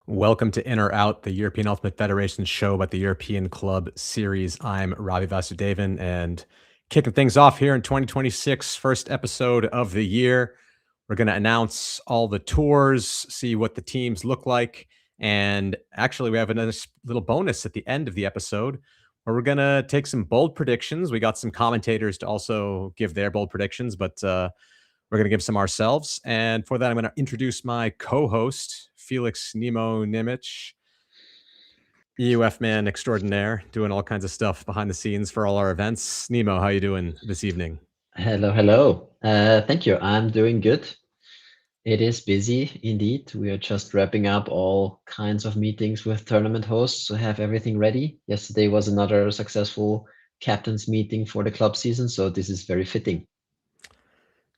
Welcome to In or Out, the European Ultimate Federation show about the European Club Series. I'm Ravi Vasudevan, and kicking things off here in 2026, first episode of the year. We're going to announce all the tours, see what the teams look like, and actually, we have another little bonus at the end of the episode where we're going to take some bold predictions. We got some commentators to also give their bold predictions, but we're going to give some ourselves. And for that, I'm going to introduce my co-host, Felix Nemo Nimich, EUF man extraordinaire, doing all kinds of stuff behind the scenes for all our events. Nemo, how you doing this evening? Hello, hello. Thank you. I'm doing good. It is busy indeed. We are just wrapping up all kinds of meetings with tournament hosts to have everything ready. Yesterday was another successful captain's meeting for the club season, so this is very fitting.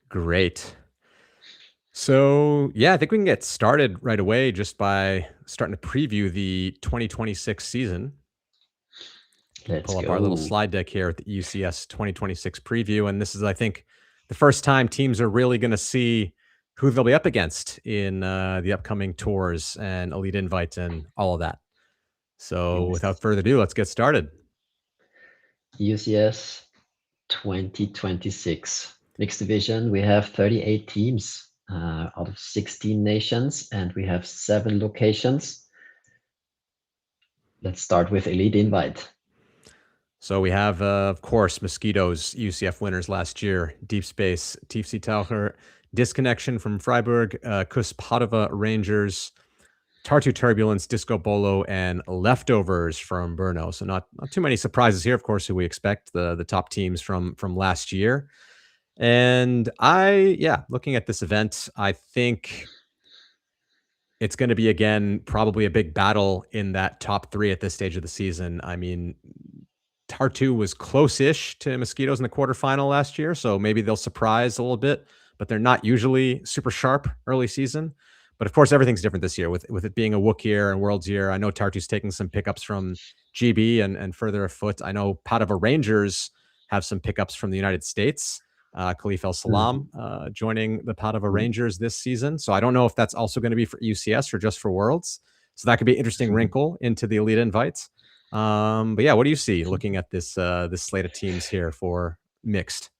Great. So, yeah, I think we can get started right away just by starting to preview the 2026 season. Let's Pull up our little go. slide deck here at the UCS 2026 preview. And this is, I think, the first time teams are really going to see who they'll be up against in the upcoming tours and elite invites and all of that. So, Yes. without further ado, let's get started. UCS 2026. Mixed division, we have 38 teams out of 16 nations, and we have 7 locations. Let's start with Elite Invite. So we have, of course, Mosquitoes, UCF winners last year, Deep Space, TFC Taucher, Disconnection from Freiburg, Kus Padova Rangers, Tartu Turbulence, Disco Bolo, and Leftovers from Brno. So not too many surprises here, of course, who we expect, the top teams from last year. And looking at this event, I think it's going to be, again, probably a big battle in that top three at this stage of the season. I mean, Tartu was close-ish to Mosquitoes in the quarterfinal last year, so maybe they'll surprise a little bit, but they're not usually super sharp early season. But of course, everything's different this year with it being a WOOC year and Worlds year. I know Tartu's taking some pickups from GB and further afoot. I know Padova Rangers have some pickups from the United States. Khalif El Salam joining the Padova Rangers this season. So I don't know if that's also going to be for UCS or just for Worlds. So that could be an interesting wrinkle into the elite invites. But yeah, what do you see looking at this slate of teams here for mixed?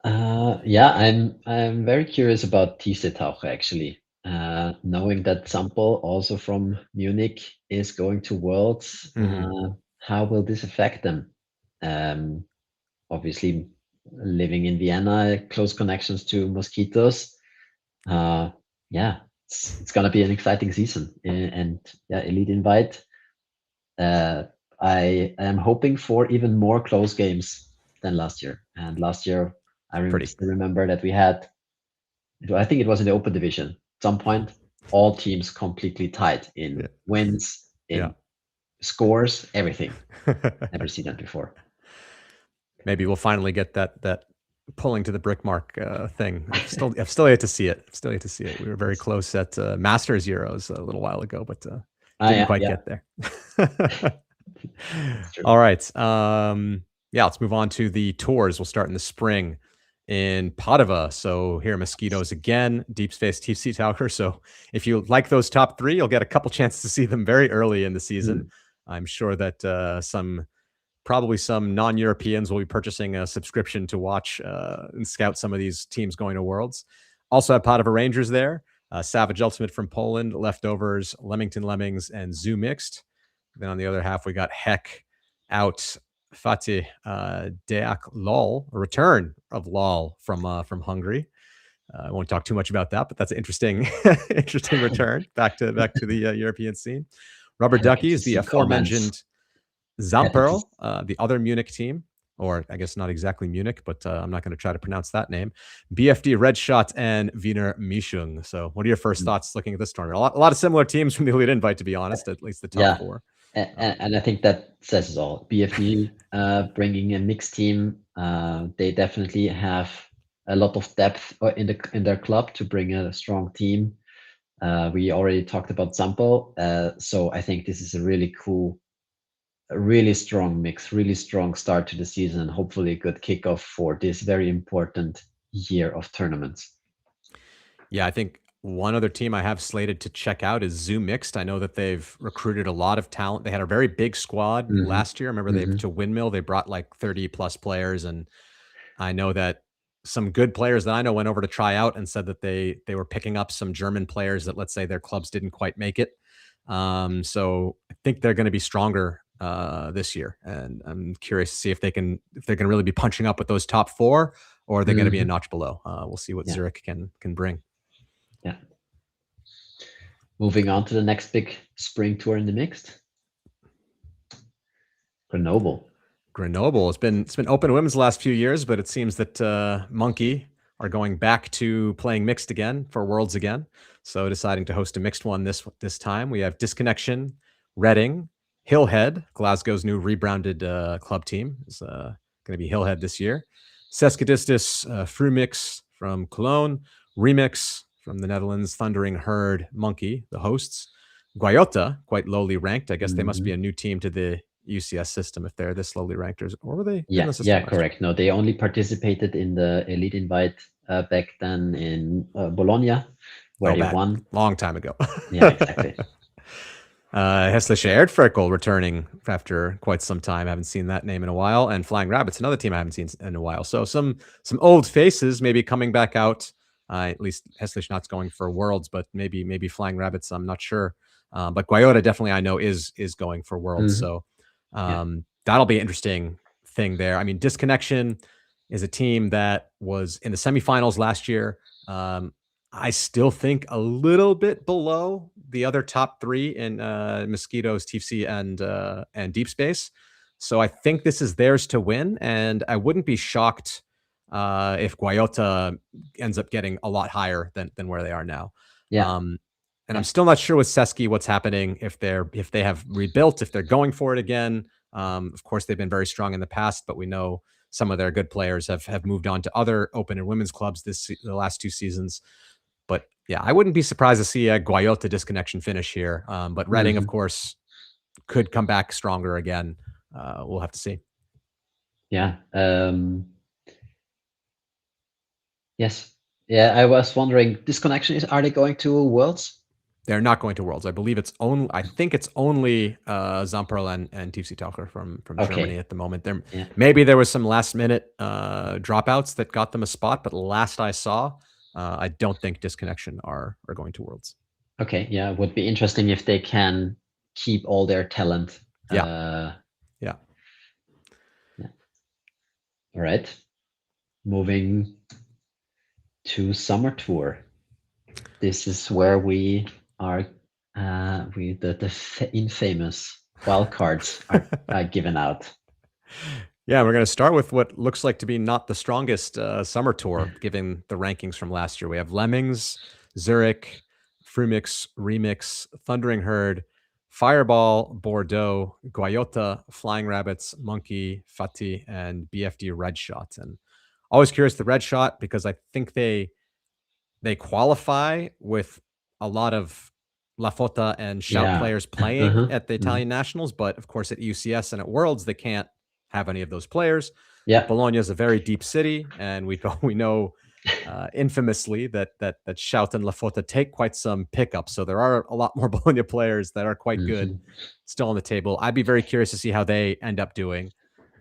I'm very curious about TC Taucher actually. Knowing that Sample, also from Munich, is going to Worlds, how will this affect them? Obviously, living in Vienna, close connections to Mosquitoes. It's gonna be an exciting season, and Elite Invite. I am hoping for even more close games than last year. And last year, still remember that we had, I think it was in the open division, at some point, all teams completely tied in wins, in scores, everything. Never seen that before. Maybe we'll finally get that pulling to the brick mark thing. I've still yet to see it. We were very close at Masters Euros a little while ago, but didn't quite get there. All right. Let's move on to the tours. We'll start in the spring in Padova. So here, Mosquitoes again, Deep Space, TFC Taucher. So if you like those top three, you'll get a couple chances to see them very early in the season. I'm sure that probably some non-Europeans will be purchasing a subscription to watch and scout some of these teams going to Worlds. Also have Padova Rangers there, Savage Ultimate from Poland, Leftovers, Leamington Lemmings, and Zoo Mixed. Then on the other half, we got Heck out, Fatih Deak Lol, a return of Lol from Hungary. I won't talk too much about that, but that's an interesting return back to the European scene. Rubber Duckies, the aforementioned Zamperl, the other Munich team, or I guess not exactly Munich, but I'm not going to try to pronounce that name. BFD Red Shot and Wiener Mischung. So what are your first thoughts looking at this tournament? A lot of similar teams from the Elite Invite, to be honest, at least the top four. And I think that says it all. BFD bringing a mixed team. They definitely have a lot of depth in their club to bring a strong team. We already talked about Sampo. So I think this is a really cool, a really strong mix, really strong start to the season, and hopefully a good kickoff for this very important year of tournaments. Yeah, I think One other team I have slated to check out is Zoo Mixed. I know that they've recruited a lot of talent. They had a very big squad Hmm. last year. Remember, they Hmm. to Windmill, they brought like 30 plus players, and I know that some good players that I know went over to try out and said that they were picking up some German players that, let's say, their clubs didn't quite make it. So I think they're going to be stronger this year, and I'm curious to see if they're going to really be punching up with those top four, or are they going to be a Hmm. notch below. We'll see what Yeah. Zurich can bring. Yeah. Moving on to the next big spring tour in the mixed. Grenoble. Grenoble. It's been open women's the last few years, but it seems that Monkey are going back to playing mixed again for Worlds again. So deciding to host a mixed one this time. We have Disconnection, Reading, Hillhead, Glasgow's new rebranded club team is going to be Hillhead this year. Seskadistis, Frumix from Cologne, Remix from the Netherlands, Thundering Herd, Monkey, the hosts. Guayota, quite lowly ranked. I guess they must be a new team to the UCS system if they're this lowly ranked, or were they in Yeah, the system yeah, correct. No, they only participated in the Elite Invite back then in Bologna, where they won. Long time ago. Yeah, exactly. Hesslische Erdferkel returning after quite some time. I haven't seen that name in a while. And Flying Rabbits, another team I haven't seen in a while. So some old faces maybe coming back out. At least Hesslich not going for Worlds, but maybe Flying Rabbits. I'm not sure. But Guayota definitely I know is going for Worlds. So that'll be an interesting thing there. I mean, Disconnection is a team that was in the semifinals last year. I still think a little bit below the other top three in Mosquitoes, TFC, and Deep Space. So I think this is theirs to win, and I wouldn't be shocked if Guayota ends up getting a lot higher than where they are now. Yeah. And I'm still not sure with Seski what's happening, if they have rebuilt, if they're going for it again. Of course, they've been very strong in the past, but we know some of their good players have moved on to other open and women's clubs the last 2 seasons. But yeah, I wouldn't be surprised to see a Guayota Disconnection finish here. But Reading, of course, could come back stronger again. We'll have to see. Yeah. Yes. Yeah, I was wondering, Disconnection, are they going to Worlds? They're not going to Worlds. I believe it's only. I think it's only Zamperl and TFC Taucher from Germany at the moment. Maybe there was some last minute dropouts that got them a spot, but last I saw, I don't think Disconnection are going to Worlds. Okay, yeah, it would be interesting if they can keep all their talent. Yeah. All right. Moving to Summer Tour. This is where we are. The infamous wildcards are given out. Yeah, we're going to start with what looks like to be not the strongest Summer Tour, given the rankings from last year. We have Lemmings, Zurich, Frumix, Remix, Thundering Herd, Fireball, Bordeaux, Guayota, Flying Rabbits, Monkey, Fatih, and BFD Red Shot. And always curious the Red Shot, because I think they qualify with a lot of La Fota and Shout players playing at the Italian Nationals, but of course at UCS and at Worlds they can't have any of those players. Yeah, Bologna is a very deep city, and we know infamously that Shout and La Fota take quite some pickups. So there are a lot more Bologna players that are quite good still on the table. I'd be very curious to see how they end up doing.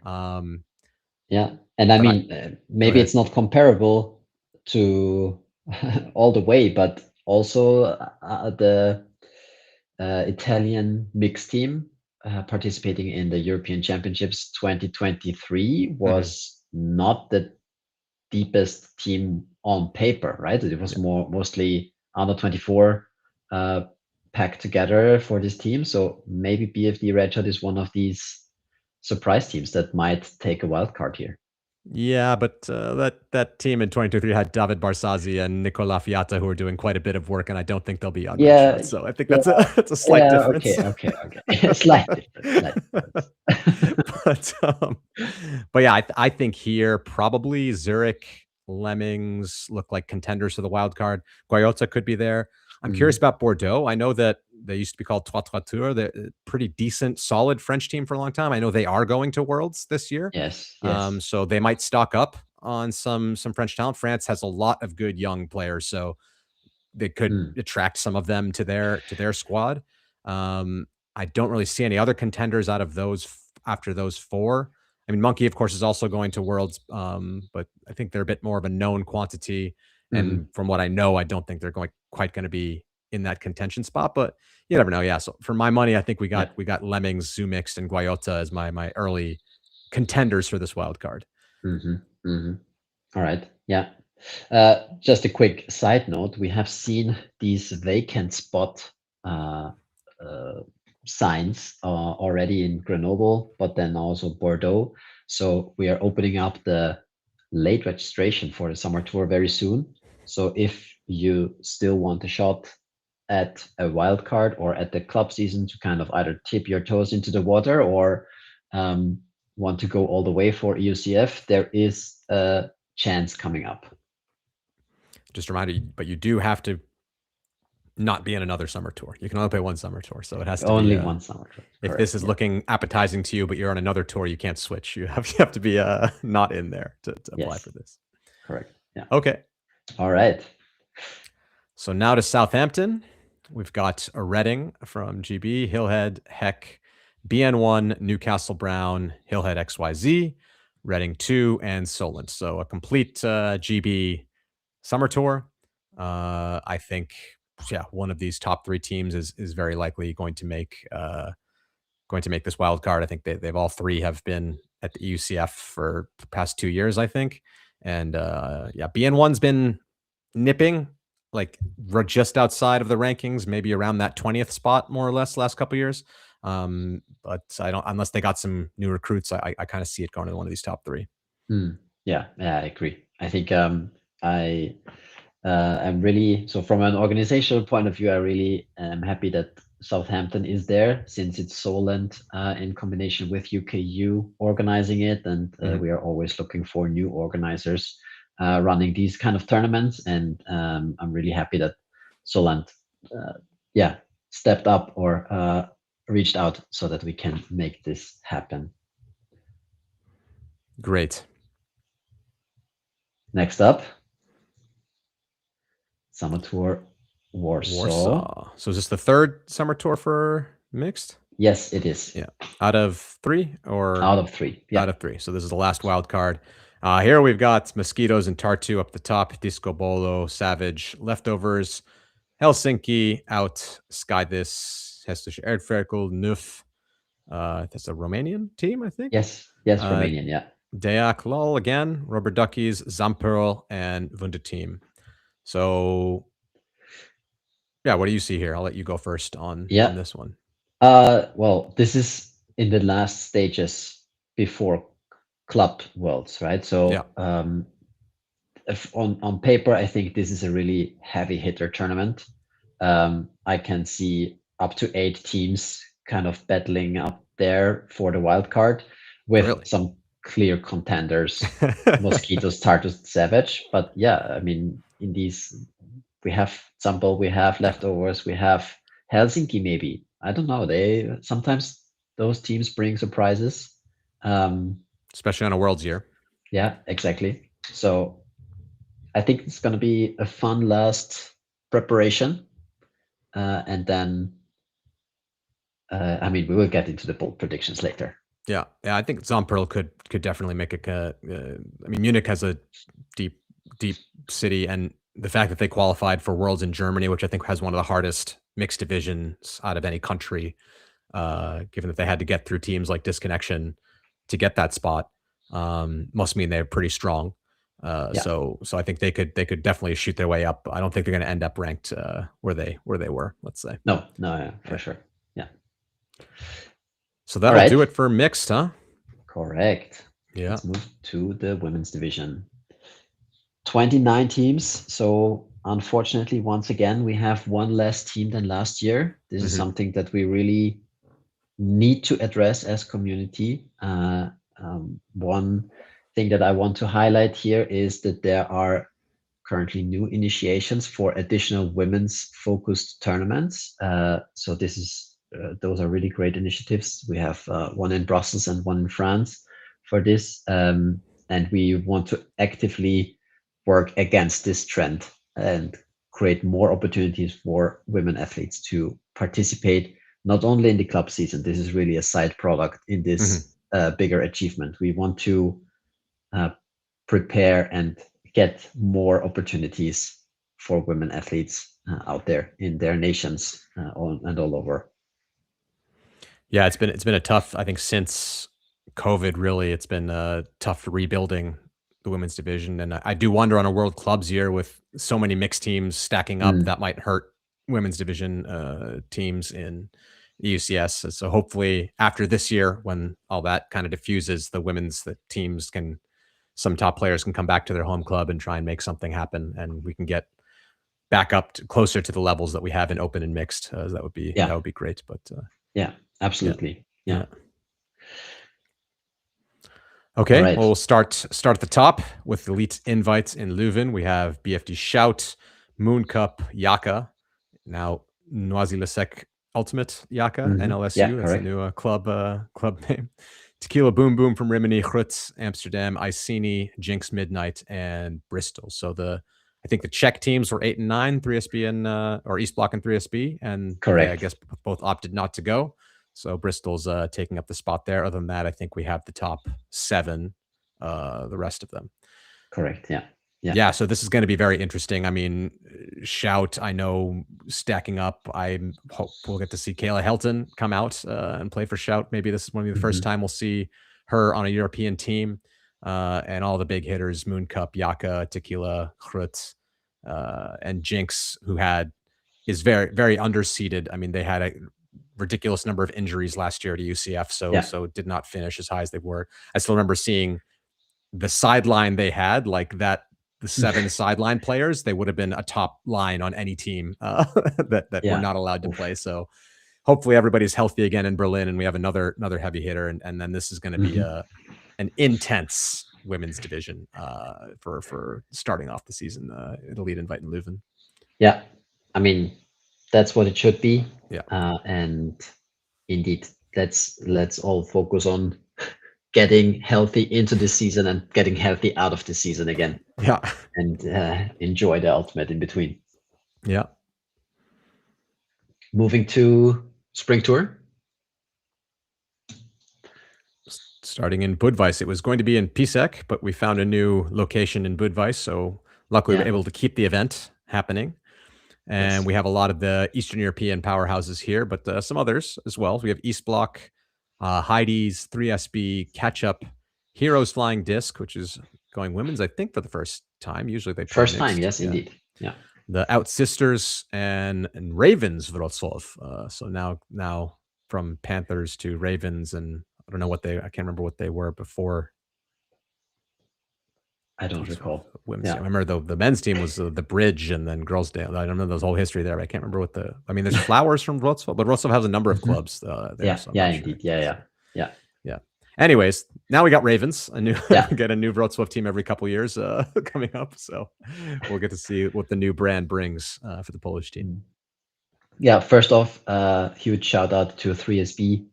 Yeah, and I mean, maybe it's not comparable to all the way, but also the Italian mixed team participating in the European Championships 2023 was not the deepest team on paper, right? It was mostly under 24 packed together for this team. So maybe BFD Red Shot is one of these surprise teams that might take a wild card here. Yeah, but that team in 2023 had David Barsazi and Nicola Fiata, who are doing quite a bit of work, and I don't think they'll be on Red Shot. So I think that's a slight difference. Okay. Slight difference. But yeah, I think here probably Zurich, Lemmings look like contenders for the wild card. Guayota could be there. I'm curious about Bordeaux. I know that they used to be called Trois Trois Tours. They're a pretty decent, solid French team for a long time. I know they are going to Worlds this year. Yes. So they might stock up on some French talent. France has a lot of good young players. So Mm. attract some of them to their squad. I don't really see any other contenders out of those after those four. I mean, Monkey, of course, is also going to Worlds, but I think they're a bit more of a known quantity. Mhm. And from what I know, I don't think they're quite going to be in that contention spot. But you never know. Yeah. So for my money, I think Yeah. we got Lemmings, Zumixed, and Guayota as my early contenders for this wild card. Mhm. Mhm. All right. Yeah. Just a quick side note: we have seen these vacant spot uh, uh, signs already in Grenoble, but then also Bordeaux. So we are opening up the late registration for the summer tour very soon. So if you still want a shot at a wild card or at the club season to kind of either tip your toes into the water or want to go all the way for EUCF, there is a chance coming up. Just a reminder, but you do have to not be in another summer tour. You can only play one summer tour, so it has to Only be one summer tour. if Correct. this is Yeah. looking appetizing to you, but you're on another tour, you can't switch. You have to be not in there to apply Yes. for this. Correct. Yeah. Okay. All right. So now to Southampton. We've got a Reading from GB, Hillhead, Heck, BN1, Newcastle Brown, Hillhead XYZ, Reading 2, and Solent. So a complete GB summer tour. I think, yeah, one of these top three teams is very likely going to make this wild card. I think they've all three have been at the EUCF for the past 2 years, I think. And yeah, BN1's been nipping like just outside of the rankings, maybe around that 20th spot, more or less, last couple years. But I don't, unless they got some new recruits, I kind of see it going to one of these top three. Yeah, I agree. I think I am really, so from an organizational point of view, I really am happy that Southampton is there, since it's Solent in combination with UKU organizing it, and we are always looking for new organizers running these kind of tournaments. And I'm really happy that Solent, yeah, stepped up or reached out so that we can make this happen. Great. Next up, Summer Tour Warsaw. So is this the third summer tour for mixed? Yes, it is. Yeah. Out of three or Out of three. Yeah. out of three. So this is the last wild card. Here we've got Mosquitoes and Tartu up the top, Disco Bolo, Savage, Leftovers, Helsinki out, Sky This, Hessische Erdferkel, Nuf. That's a Romanian team, I think. Yes, Romanian, yeah. Deac Lol again, Rubber Duckies, Zamperl, and Wunder Team. So yeah, what do you see here? I'll let you go first on this one. Well, this is in the last stages before Club Worlds, right? So yeah. If on paper, I think this is a really heavy hitter tournament. I can see up to 8 teams kind of battling up there for the wild card with some clear contenders, Mosquitoes, Tartus, Savage. But yeah, I mean, in these, we have Sample, we have Leftovers, we have Helsinki, maybe. I don't know. They sometimes those teams bring surprises. Especially on a Worlds year. Yeah, exactly. So I think it's going to be a fun last preparation. And then, I mean, we will get into the bold predictions later. Yeah, I think Zamperl could definitely make a. I mean, Munich has a deep city, and the fact that they qualified for Worlds in Germany, which I think has one of the hardest mixed divisions out of any country, given that they had to get through teams like Disconnection to get that spot, must mean they're pretty strong. So I think they could definitely shoot their way up. I don't think they're going to end up ranked where they were. Let's say. No, for sure. Yeah. So that'll do it for mixed, huh? Correct. Yeah. Let's move to the women's division. 29 teams. So unfortunately, once again, we have one less team than last year. This is something that we really need to address as community. One thing that I want to highlight here is that there are currently new initiations for additional women's focused tournaments. So this is those are really great initiatives. We have one in Brussels and one in France for this, and we want to actively work against this trend and create more opportunities for women athletes to participate not only in the club season. This is really a side product in this bigger achievement. We want to prepare and get more opportunities for women athletes out there in their nations and all over. Yeah, it's been a tough, I think, since COVID, really, it's been tough rebuilding the women's division. And I do wonder on a World Clubs year with so many mixed teams stacking up, that might hurt women's division teams in the UCS. So hopefully after this year, when all that kind of diffuses, the teams can, some top players can come back to their home club and try and make something happen, and we can get back up to, closer to the levels that we have in open and mixed. That would be great. But yeah, absolutely. Yeah. Okay, well, we'll start at the top with elite invites in Leuven. We have BFD Shout, Moon Cup, Yaka, now Noisy-le-Sec Ultimate Yaka, NLSU. That's the new club name. Tequila Boom Boom from Rimini, Grutz, Amsterdam, Iceni, Jinx Midnight, and Bristol. So I think the Czech teams were 8 and 9, 3SB and or East Block and 3SB, and I guess both opted not to go. So Bristol's taking up the spot there. Other than that, I think we have the top 7, the rest of them. Correct. Yeah. Yeah. So this is going to be very interesting. I mean, Shout, I know, stacking up. I hope we'll get to see Kayla Helton come out and play for Shout. Maybe this is one of the first time we'll see her on a European team. And all the big hitters, Moon Cup, Yaka, Tequila, Grutz, and Jinx, who is very, very underseeded. I mean, they had a ridiculous number of injuries last year to UCF, so did not finish as high as they were. I still remember seeing the sideline they had, like that, the 7 sideline players, they would have been a top line on any team that were not allowed to play. So hopefully everybody's healthy again in Berlin, and we have another heavy hitter, and then this is going to be an intense women's division for starting off the season. Elite invite in Leuven. Yeah, I mean, that's what it should be. Yeah. And indeed, let's all focus on getting healthy into the season and getting healthy out of the season again. Yeah. And enjoy the ultimate in between. Yeah. Moving to Spring Tour. Starting in Budweis. It was going to be in Pisek, but we found a new location in Budweis. So luckily we were able to keep the event happening. And we have a lot of the Eastern European powerhouses here, but some others as well. We have East Block, Heidi's, 3SB, Catch Up, Heroes Flying Disc, which is going women's, I think, for the first time. Usually they play first time, yes, indeed. Yeah. The Out Sisters and Ravens Wrocław. So now from Panthers to Ravens, and I don't know I can't remember what they were before. I don't recall. I remember the men's team was the Bridge, and then Girlsdale. I don't know the whole history there. I can't remember there's Flowers from Wrocław, but Wrocław has a number of clubs there. Yeah, so indeed. Sure. Yeah. Anyways, now we got Ravens. Get a new Wrocław team every couple of years coming up. So we'll get to see what the new brand brings for the Polish team. Yeah, first off, huge shout out to 3SB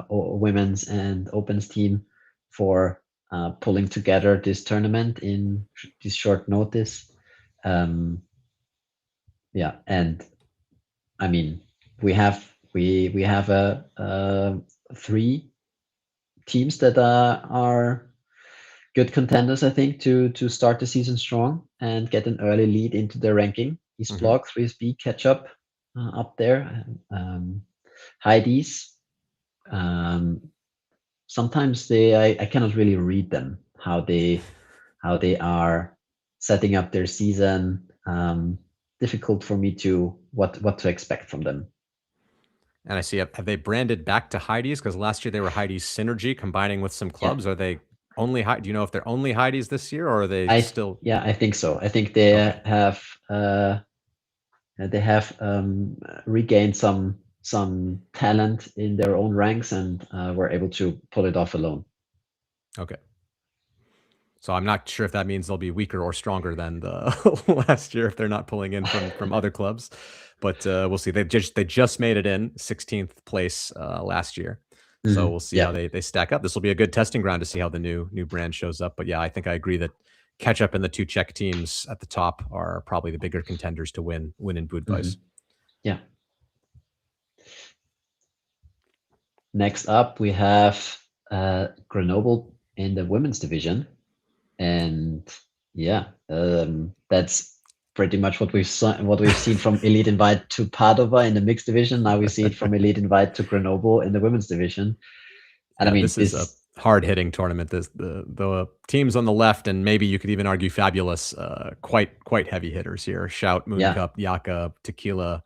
women's and opens team for pulling together this tournament in this short notice. And I mean, we have 3 teams that are good contenders, I think, to start the season strong and get an early lead into the ranking. East Block, 3SB, Catch Up up there. Heidi's. Sometimes I cannot really read them, how they are setting up their season. Difficult for me to what to expect from them. And I see, have they branded back to Heidi's? Because last year they were Heidi's Synergy, combining with some clubs. Are they only do you know if they're only Heidi's this year, or are they still? Yeah, I think so. I think they have regained some talent in their own ranks, and were able to pull it off alone. Okay. So I'm not sure if that means they'll be weaker or stronger than the last year if they're not pulling in from other clubs, but we'll see. They just made it in 16th place last year, so we'll see how they stack up. This will be a good testing ground to see how the new brand shows up. But yeah, I think I agree that Ketchup and the two Czech teams at the top are probably the bigger contenders to win in Budweis. Yeah. Next up, we have Grenoble in the women's division, and that's pretty much what we've seen from Elite Invite to Padova in the mixed division. Now we see it from Elite Invite to Grenoble in the women's division. And I mean, this is a hard-hitting tournament. The teams on the left, and maybe you could even argue Fabulous, quite heavy hitters here. Shout, Moon Cup, Jakob, Tequila,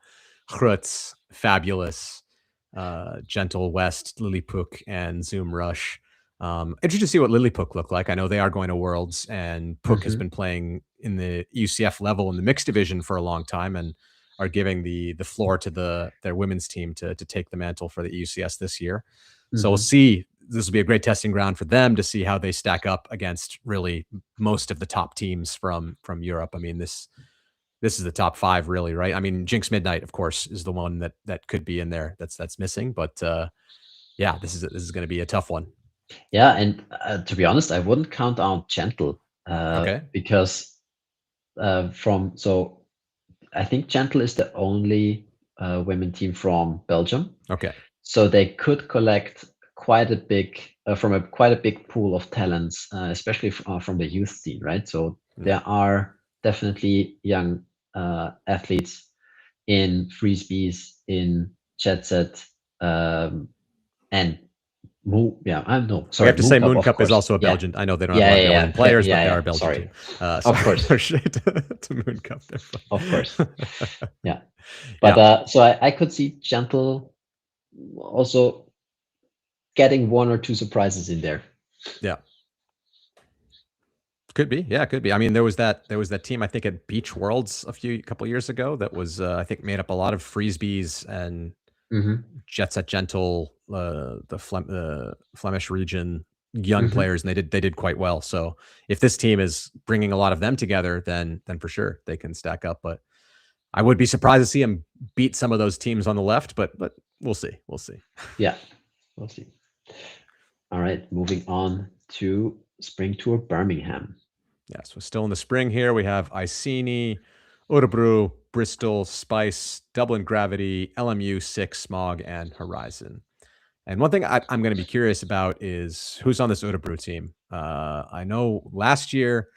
Chrutz, Fabulous, Gentle, West, Lilliput, and Zoom Rush. Interesting to see what Lilliput look like. I know they are going to Worlds, and Puck has been playing in the UCF level in the mixed division for a long time, and are giving the floor to their women's team to take the mantle for the EUCS this year. So we'll see. This will be a great testing ground for them to see how they stack up against really most of the top teams from Europe. I mean, this is the top 5, really, right? I mean, Jinx Midnight, of course, is the one that could be in there that's missing. But yeah, this is going to be a tough one. Yeah, and to be honest, I wouldn't count out Gentle because I think Gentle is the only women team from Belgium. Okay. So they could collect quite a big pool of talents, especially from the youth scene, right? So there are definitely young athletes in Frisbees, in Jet Set, and Moon. Yeah, I know. Sorry, we have to say Moon Cup is also a Belgian. I know they don't have a lot of Belgian players, but they are a Belgian team. Of course, to Moon Cup. Of course, yeah. But so I could see Gentle also getting 1 or 2 surprises in there. Yeah. Could be. Yeah, could be. I mean, there was that team, I think, at Beach Worlds a couple years ago that was I think made up a lot of Frisbees and Jet Set Gentle, the Flemish region young players, and they did quite well. So if this team is bringing a lot of them together, then for sure they can stack up. But I would be surprised to see them beat some of those teams on the left, but we'll see. Yeah, we'll see. All right, moving on to Spring Tour Birmingham. Yeah, so still in the spring here, we have Iceni, Örebro, Bristol, Spice, Dublin Gravity, LMU, Six, Smog, and Horizon. And one thing I'm going to be curious about is who's on this Örebro team. I know last year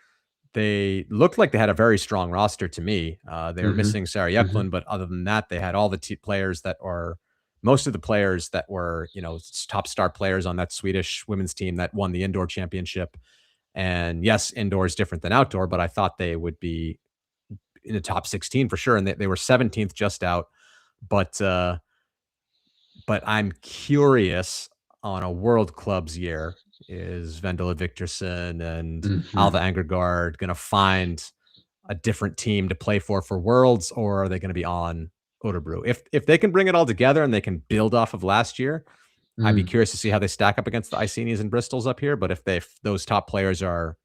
they looked like they had a very strong roster to me. They were missing Sarah Eklund, but other than that, they had all the players that are most of the players that were, top star players on that Swedish women's team that won the indoor championship. And yes, indoor is different than outdoor, but I thought they would be in the top 16 for sure. And they were 17th just out. But I'm curious on a World Clubs year, is Vendela Victorson and Alva Angergaard going to find a different team to play for Worlds, or are they going to be on Örebro? If they can bring it all together and they can build off of last year, I'd be curious to see how they stack up against the Iceni's and Bristols up here. But if those top players are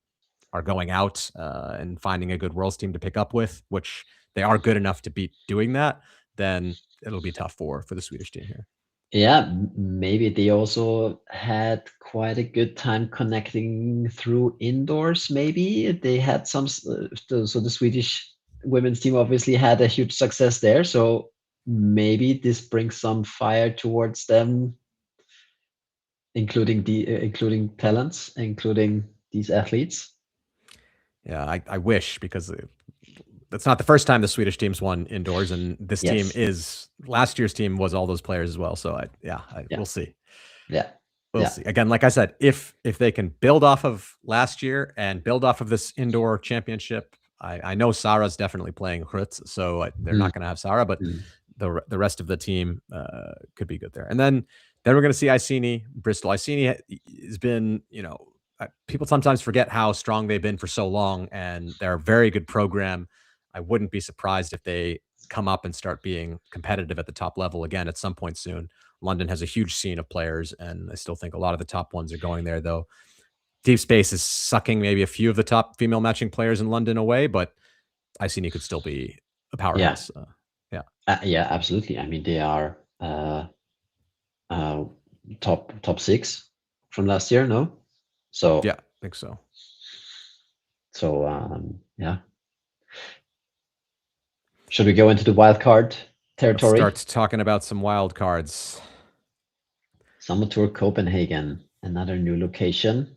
going out and finding a good Worlds team to pick up with, which they are good enough to be doing that, then it'll be tough for the Swedish team here. Yeah, maybe they also had quite a good time connecting through indoors. Maybe they had some. So the Swedish women's team obviously had a huge success there. So maybe this brings some fire towards them, including talents, including these athletes. Yeah, I wish, because that's not the first time the Swedish team's won indoors, and this team is last year's team was all those players as well. So we'll see. We'll see. Again, like I said, if they can build off of last year and build off of this indoor championship, I know Sarah's definitely playing Chrutz, so they're not going to have Sarah, but the rest of the team could be good there. And then we're going to see Iceni, Bristol. Iceni has been, people sometimes forget how strong they've been for so long, and they're a very good program. I wouldn't be surprised if they come up and start being competitive at the top level again at some point soon. London has a huge scene of players, and I still think a lot of the top ones are going there, though. Deep Space is sucking maybe a few of the top female matching players in London away, but Iceni could still be a powerhouse. Yeah, absolutely. I mean, they are top 6 from last year, no? So yeah, I think so. So yeah. Should we go into the wild card Let's territory? start talking about some wild cards. Summer Tour Copenhagen, another new location.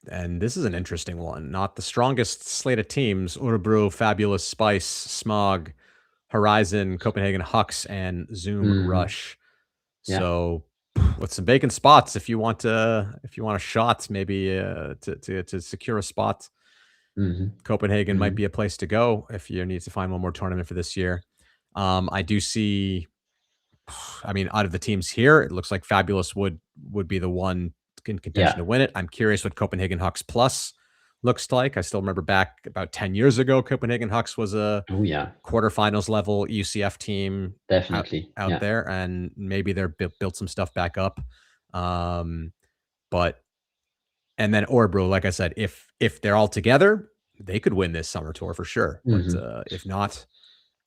And this is an interesting one. Not the strongest slate of teams. Örebro, Fabulous, Spice, Smog, Horizon, Copenhagen Hux, and Zoom Rush. Yeah. So with some vacant spots, if you want a shot, maybe to secure a spot, Copenhagen might be a place to go if you need to find one more tournament for this year. I do see, I mean, out of the teams here, it looks like Fabulous would be the one in contention to win it. I'm curious what Copenhagen Hux Plus looks like. I still remember back about 10 years ago, Copenhagen Hux was a quarterfinals level UCF team definitely out there, and maybe they're built some stuff back up. But and then Örebro, like I said, if they're all together, they could win this summer tour for sure. But if not,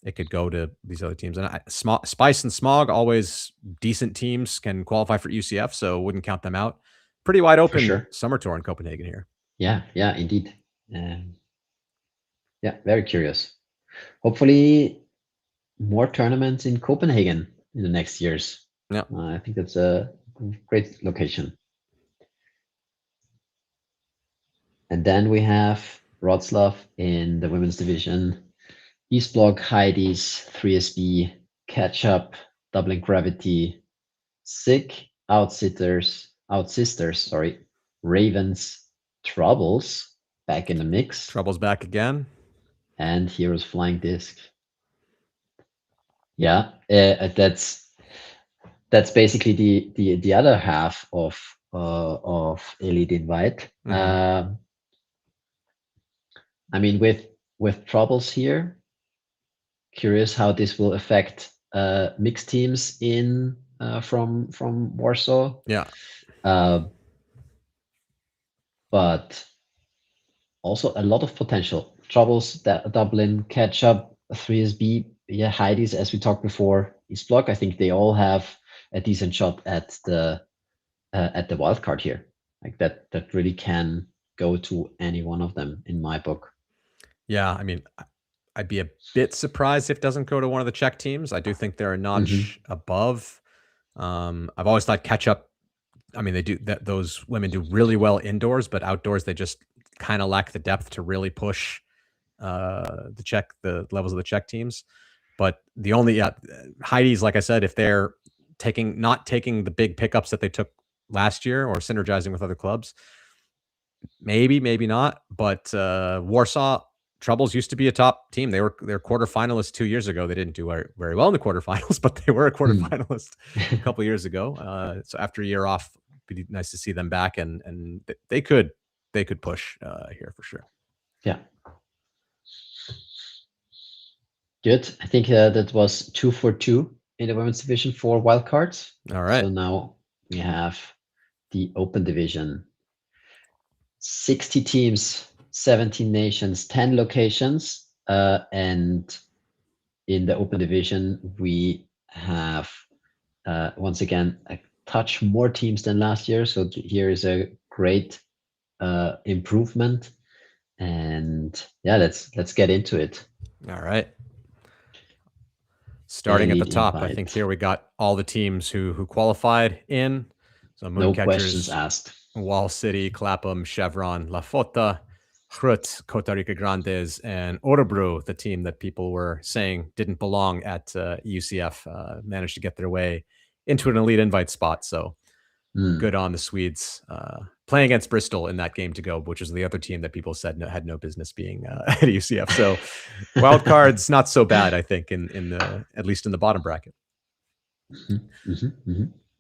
it could go to these other teams. And Spice and Smog, always decent teams, can qualify for UCF, so wouldn't count them out. Pretty wide open summer tour in Copenhagen here. Yeah, indeed. Yeah, very curious. Hopefully more tournaments in Copenhagen in the next years. Yeah, I think that's a great location. And then we have Wroclaw in the women's division. East Block, Heidi's, 3SB, Catch Up, Dublin Gravity, Sick, Outsisters, Ravens, Troubles back in the mix. Troubles back again. And Heroes Flying Disc. Yeah, that's basically the other half of Elite Invite. I mean, with Troubles here, curious how this will affect mixed teams in from Warsaw. Yeah. But also a lot of potential. Troubles, Dublin, Catch Up, 3SB, Heidi's, as we talked before, East Block. I think they all have a decent shot at the wild card here. Like that really can go to any one of them in my book. Yeah, I mean, I'd be a bit surprised if it doesn't go to one of the Czech teams. I do think they're a notch above. I've always thought Catch Up, I mean, they do that. Those women do really well indoors, but outdoors they just kind of lack the depth to really push the levels of the Czech teams. But the only Heidi's, like I said, if they're not taking the big pickups that they took last year or synergizing with other clubs, maybe not. But Warsaw Troubles used to be a top team. They're quarterfinalists 2 years ago. They didn't do very well in the quarterfinals, but they were a quarterfinalist a couple of years ago. So after a year off, it'd be nice to see them back, and they could push here for sure. Yeah. Good. I think that was 2 for 2 in the women's division for wildcards. All right. So now we have the open division. 60 teams, 17 nations, 10 locations. And in the open division, we have, once again, a touch more teams than last year. So here is a great improvement. And yeah, let's get into it. All right. Starting at the top, I think here we got all the teams who qualified in. So no questions asked. Wall City, Clapham, Chevron, La Fota, Hrut, Costa Rica Grandes, and Örebro, the team that people were saying didn't belong at UCF, managed to get their way into an elite invite spot. So good on the Swedes. Playing against Bristol in that game to go, which is the other team that people said had no business being at UCF. So wild cards, not so bad, I think, in the at least in the bottom bracket.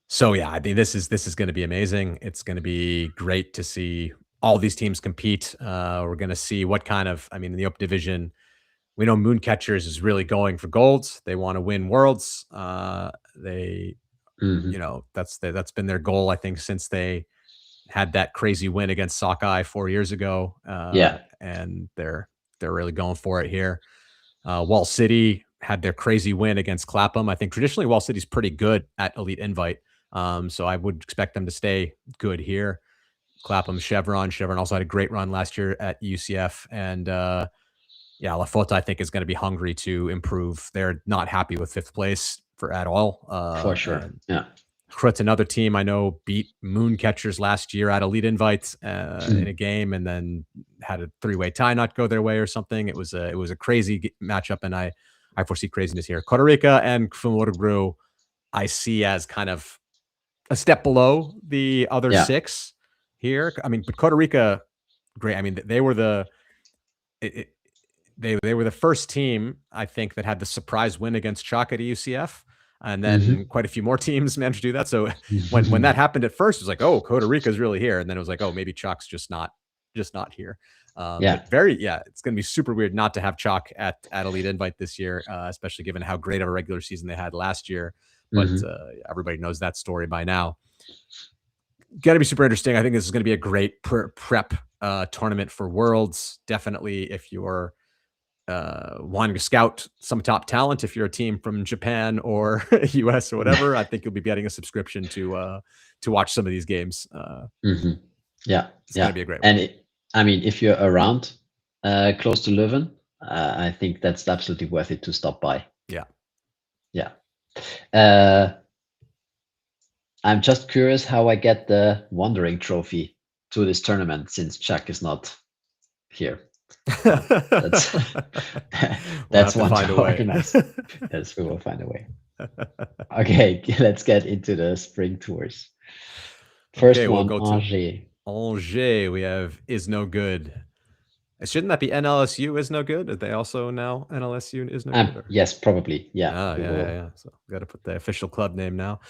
So yeah, I mean, this is going to be amazing. It's going to be great to see all these teams compete. We're going to see what kind of, I mean, in the open division, we know Mooncatchers is really going for golds. They want to win worlds. They, you know, that's been their goal, I think, since they had that crazy win against Sockeye 4 years ago. And they're really going for it here. Wall City had their crazy win against Clapham. I think traditionally Wall City's pretty good at elite invite. So I would expect them to stay good here. Clapham, Chevron. Chevron also had a great run last year at UCF. And yeah, La Fota, I think, is going to be hungry to improve. They're not happy with 5th place at all. For sure. And Yeah. Crut's another team I know beat Mooncatchers last year at Elite Invites in a game, and then had a 3-way tie not go their way or something. It was a crazy matchup, and I foresee craziness here. Costa Rica and Kfumorogru I see as kind of a step below the other 6 here. I mean, but Costa Rica, great. I mean, they were they were the first team, I think, that had the surprise win against Chalk at UCF. And then quite a few more teams managed to do that. So when that happened at first, it was like, oh, Costa Rica's really here. And then it was like, oh, maybe Chalk's just not here. But it's going to be super weird not to have Chalk at Elite Invite this year, especially given how great of a regular season they had last year. But everybody knows that story by now. Got to be super interesting. I think this is going to be a great prep tournament for Worlds. Definitely, if you're wanting to scout some top talent, if you're a team from Japan or US or whatever, I think you'll be getting a subscription to watch some of these games. Yeah, it's gonna be a great one. And I mean, if you're around close to Leuven, I think that's absolutely worth it to stop by. Yeah. I'm just curious how I get the Wandering Trophy to this tournament since Chuck is not here. That's one to organize. Yes, we will find a way. Okay, let's get into the spring tours. First one, we'll go Angers. Angers, we have Is No Good. Shouldn't that be NLSU Is No Good? Are they also now NLSU Is No Good? Yes, probably. Yeah. Oh, yeah. So we got to put the official club name now.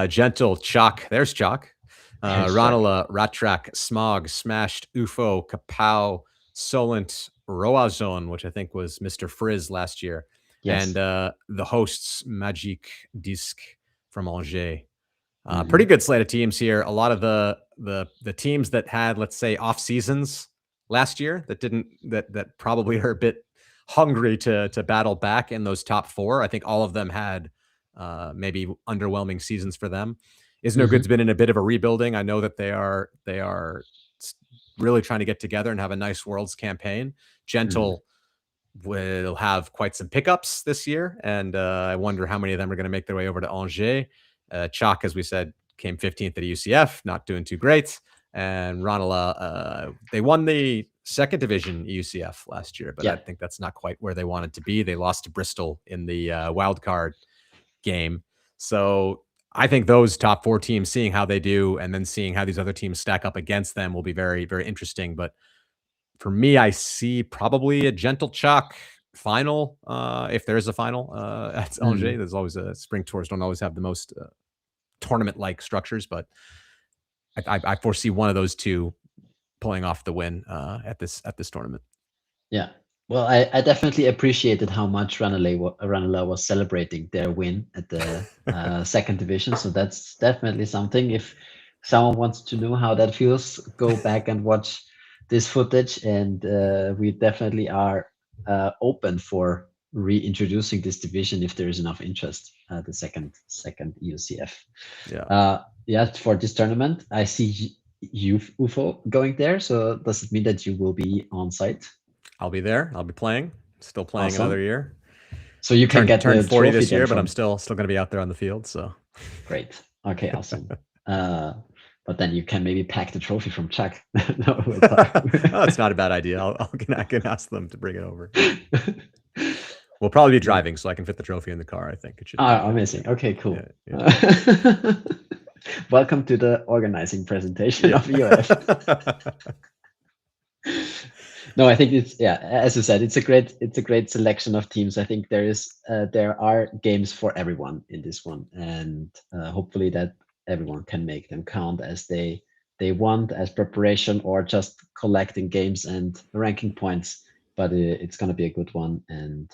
Gentle, Chalk. There's Chalk. Ranelagh, Rattrack, Smog, Smashed, UFO, Kapow, Solent, Roazhon, which I think was Mr. Frizz last year. Yes. And the hosts, Magic Disc from Angers. Pretty good slate of teams here. A lot of the teams that had, let's say, off seasons last year that probably are a bit hungry to battle back in those top 4. I think all of them had maybe underwhelming seasons for them. Is No Good's been in a bit of a rebuilding. I know that they are really trying to get together and have a nice Worlds campaign. Gentle will have quite some pickups this year, and I wonder how many of them are going to make their way over to Angers. Chalk, as we said, came 15th at UCF, not doing too great. And Ranelagh, they won the 2nd division UCF last year, but I think that's not quite where they wanted to be. They lost to Bristol in the wildcard game. So I think those top 4 teams, seeing how they do and then seeing how these other teams stack up against them will be very, very interesting. But for me, I see probably a Gentle Chalk final, if there is a final at Angers. There's always spring tours don't always have the most tournament-like structures, but I foresee one of those two pulling off the win at this tournament. Yeah. Well, I definitely appreciated how much Ranelagh was celebrating their win at the 2nd division. So that's definitely something. If someone wants to know how that feels, go back and watch this footage. And we definitely are open for reintroducing this division if there is enough interest. The second UCF. For this tournament, I see you, UFO, going there. So does it mean that you will be on site? I'll be there. I'll be playing. Still playing another year. So you can turn 40 this year, but I'm still going to be out there on the field. So great. Okay, awesome. But then you can maybe pack the trophy from Chuck. No, it's not a bad idea. I can ask them to bring it over. We'll probably be driving, so I can fit the trophy in the car. I think it should. Amazing. Okay, cool. Welcome to the organizing presentation of UF. No, I think it's as you said, it's a great selection of teams. I think there are games for everyone in this one, and hopefully that everyone can make them count as they want, as preparation or just collecting games and ranking points. But it's going to be a good one, and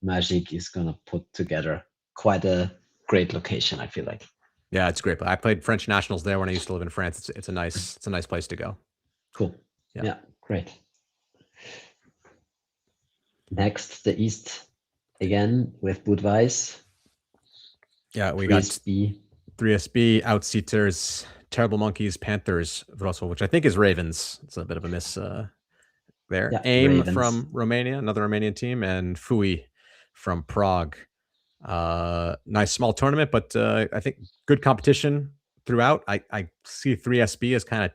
Magic is going to put together quite a great location, I feel like. Yeah, it's great. I played French nationals there when I used to live in France. It's a nice place to go. Cool. Yeah, great. Next, the East again with Budweis. Yeah, we got 3SB, Outseaters, Terrible Monkeys, Panthers, Wrocław, which I think is Ravens. It's a bit of a miss there. Yeah, AIM Ravens. from Romania, another Romanian team, and FUI from Prague. Nice small tournament, but I think good competition throughout. I see 3SB as kind of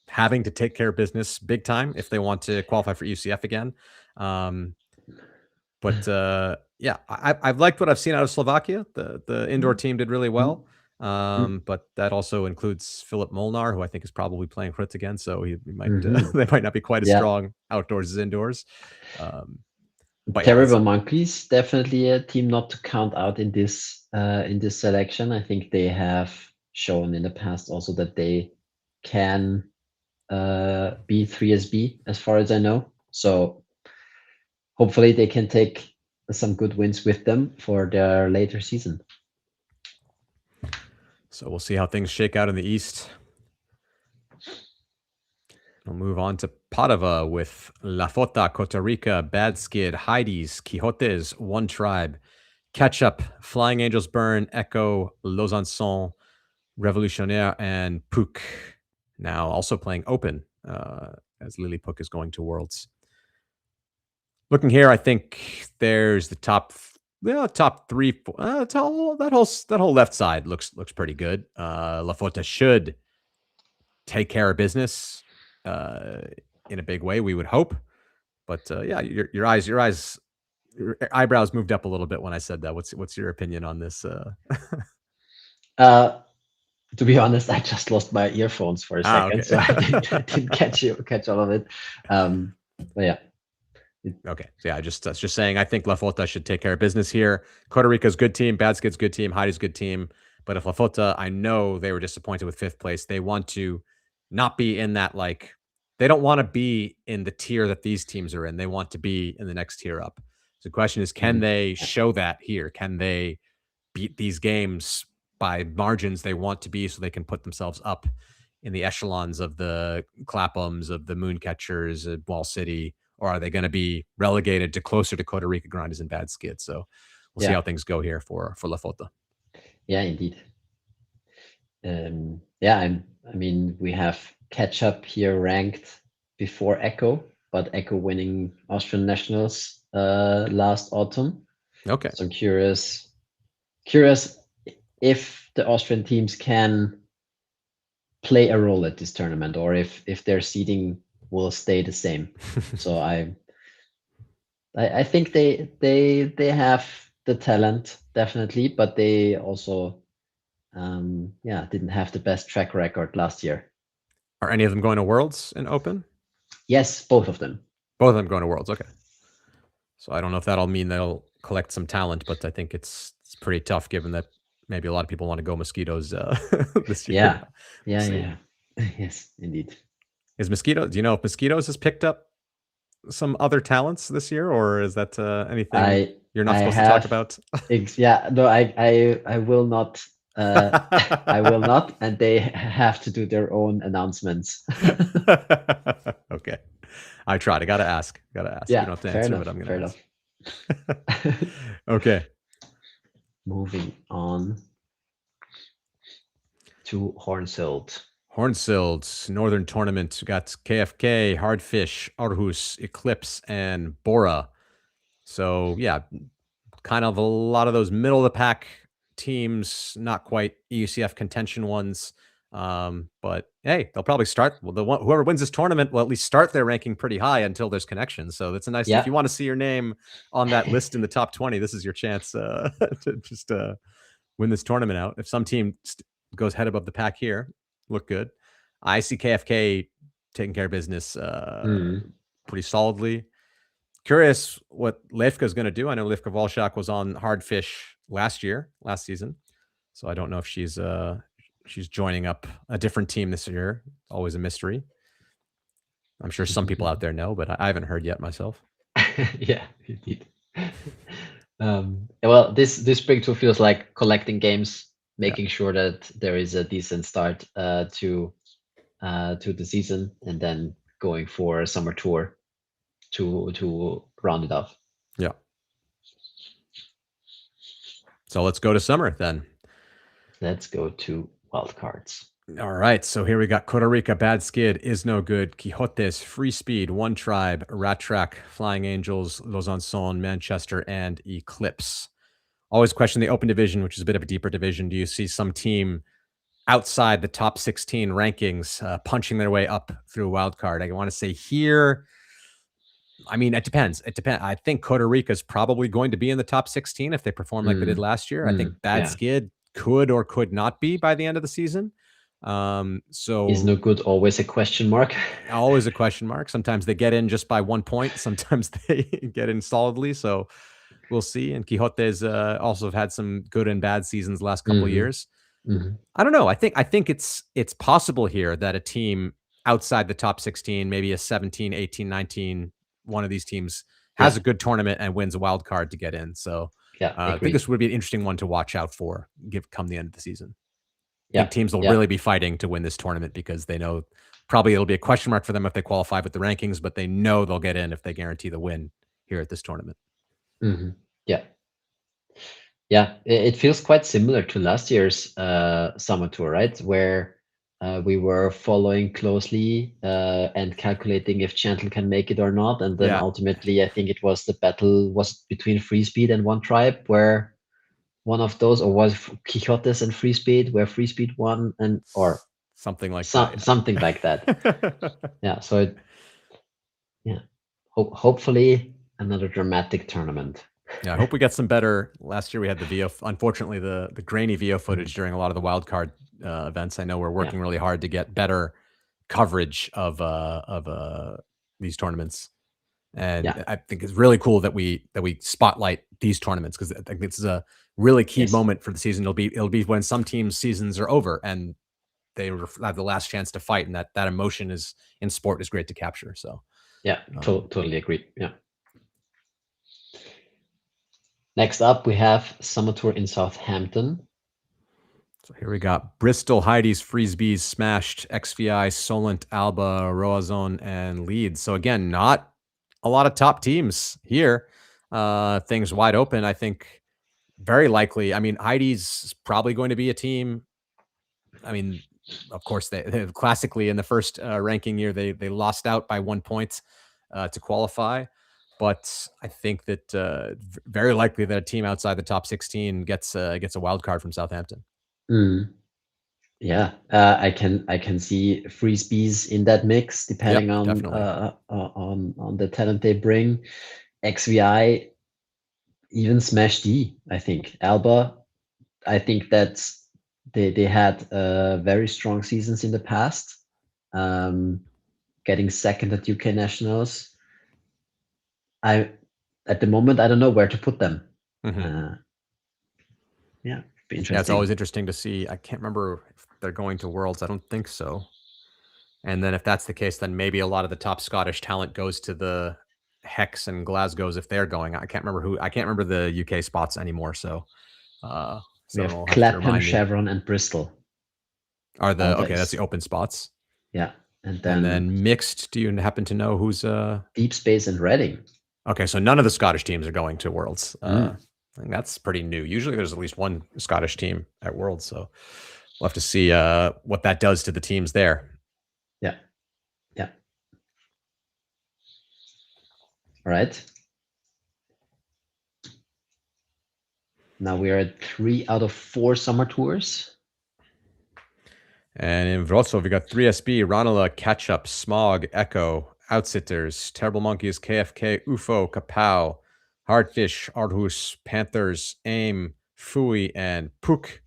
having to take care of business big time if they want to qualify for UCF again. But yeah, I've liked what I've seen out of Slovakia. The indoor team did really well. But that also includes Filip Molnar, who I think is probably playing Hrut again. So he might they might not be quite as strong outdoors as indoors. But Terrible Monkeys, definitely a team not to count out in this selection. I think they have shown in the past also that they can be 3SB as far as I know. So hopefully they can take some good wins with them for their later season. So we'll see how things shake out in the East. We'll move on to Padova with La Fota, Costa Rica, Bad Skid, Heidi's, Quixotes, One Tribe, Ketchup, Flying Angels Burn, Echo, Lausanne, Revolutionnaire, and Puck. Now also playing Open as Lily Puck is going to Worlds. Looking here, I think there's the top 3. That whole left side looks pretty good. La Fota should take care of business in a big way, we would hope. But yeah, your eyebrows moved up a little bit when I said that. What's your opinion on this? To be honest, I just lost my earphones for a second, okay. so I didn't catch all of it. But yeah. Okay, so yeah, I was just saying, I think La Fota should take care of business here. Costa Rica's good team, Bad Skid's good team, Heidi's good team. But if La Fota, I know they were disappointed with 5th place. They want to not be in that, like, they don't want to be in the tier that these teams are in. They want to be in the next tier up. So the question is, can they show that here? Can they beat these games by margins they want to be so they can put themselves up in the echelons of the Claphams, of the Mooncatchers, at Wall City? Or are they going to be relegated to closer to Costa Rica Grandes and Bad Skid? So we'll see how things go here for La Fota. Yeah, indeed. I mean, we have Ketchup here ranked before Echo, but Echo winning Austrian Nationals last autumn. Okay. So I'm curious if the Austrian teams can play a role at this tournament, or if their seeding will stay the same. So I think they have the talent, definitely, but they also didn't have the best track record last year. Are any of them going to Worlds in Open? Yes, both of them. Both of them going to Worlds. Okay. So I don't know if that'll mean they'll collect some talent, but I think it's pretty tough given that maybe a lot of people want to go Mosquitoes this year. Yeah. Yes, indeed. Is Mosquito? Do you know if Mosquitoes has picked up some other talents this year, or is that anything you're not supposed to talk about? Yeah, no, I will not. I will not, and they have to do their own announcements. Okay, I tried. I gotta ask. Yeah, you don't have to answer, but I'm gonna ask. Okay. Moving on to Hornsild. Hornsild Northern Tournament. We got KFK, Hardfish, Aarhus, Eclipse, and Bora. So yeah, kind of a lot of those middle of the pack teams, not quite EUCF contention ones. But hey, they'll probably start. Well, whoever wins this tournament will at least start their ranking pretty high until there's connections. So that's a nice. If you want to see your name on that list in the top 20, this is your chance to just win this tournament out. If some team goes head above the pack here, look good. I see KFK taking care of business pretty solidly. Curious what Levka is going to do. I know Levka Volshak was on Hardfish last season. So I don't know if she's joining up a different team this year. Always a mystery. I'm sure some people out there know, but I haven't heard yet myself. Yeah, indeed. Well, this Spring Tour feels like collecting games, making sure that there is a decent start to the season, and then going for a summer tour to round it off. Yeah. So let's go to summer then. Let's go to wildcards. All right, so here we got Costa Rica, Bad Skid, Is No Good, Quixotes, Free Speed, One Tribe, Rat Track, Flying Angels, Lausanne, Manchester, and Eclipse. Always question the open division, which is a bit of a deeper division. Do you see some team outside the top 16 rankings punching their way up through a wild card? I want to say here, I mean, it depends. It depends. I think Costa Rica is probably going to be in the top 16 if they perform like they did last year. I think Bad Yeah. Skid could or could not be by the end of the season. Is No Good always a question mark? Always a question mark. Sometimes they get in just by 1 point. Sometimes they get in solidly. So we'll see. And Quixotes also have had some good and bad seasons the last couple of years. I don't know. I think it's possible here that a team outside the top 16, maybe a 17, 18, 19, one of these teams has a good tournament and wins a wild card to get in. So I think this would be an interesting one to watch out for come the end of the season. I think teams will really be fighting to win this tournament because they know probably it'll be a question mark for them if they qualify with the rankings, but they know they'll get in if they guarantee the win here at this tournament. Yeah. Yeah, it feels quite similar to last year's summer tour, right? Where we were following closely and calculating if Chantal can make it or not. And then ultimately, I think it was the battle was between Free Speed and One Tribe, where one of those, or was Quixotes and Free Speed, where Free Speed won, or something like that. Something like that. Yeah. So hopefully another dramatic tournament. Yeah, I hope we get some better. Last year we had the VO, unfortunately the grainy VO footage during a lot of the wildcard events. I know we're working really hard to get better coverage of these tournaments, and I think it's really cool that we spotlight these tournaments because I think this is a really key moment for the season. It'll be when some teams' seasons are over and they have the last chance to fight, and that emotion is in sport is great to capture. So totally agree. Yeah. Next up, we have Summer Tour in Southampton. So here we got Bristol, Heidi's, Frisbees, Smashed, XVI, Solent, Alba, Roazhon, and Leeds. So again, not a lot of top teams here. Things wide open. I think very likely. I mean, Heidi's probably going to be a team. I mean, of course, they classically in the first ranking year they lost out by 1 point to qualify. But I think that very likely that a team outside the top 16 gets a wild card from Southampton. Yeah, I can see Frisbees in that mix, depending on the talent they bring. XVI, even Smash D. I think Alba. I think that they had very strong seasons in the past, getting second at UK Nationals. At the moment I don't know where to put them. Yeah, be interesting. Yeah, it's always interesting to see. I can't remember if they're going to Worlds. I don't think so. And then if that's the case, then maybe a lot of the top Scottish talent goes to the Hex and Glasgow's if they're going. I can't remember the UK spots anymore. So we have Clapham, Chevron, and Bristol. Are that's the open spots. Yeah. And then mixed, do you happen to know who's Deep Space and Reading? Okay, so none of the Scottish teams are going to Worlds. I think that's pretty new. Usually there's at least one Scottish team at Worlds, so we'll have to see what that does to the teams there. Yeah. All right. Now we are at 3 out of 4 summer tours. And in Wrocław, we got 3SB, Ranelagh, Ketchup, Smog, Echo, Outsitters, Terrible Monkeys, KFK, UFO, Kapow, Hardfish, Aarhus, Panthers, AIM, Fui, and Puk.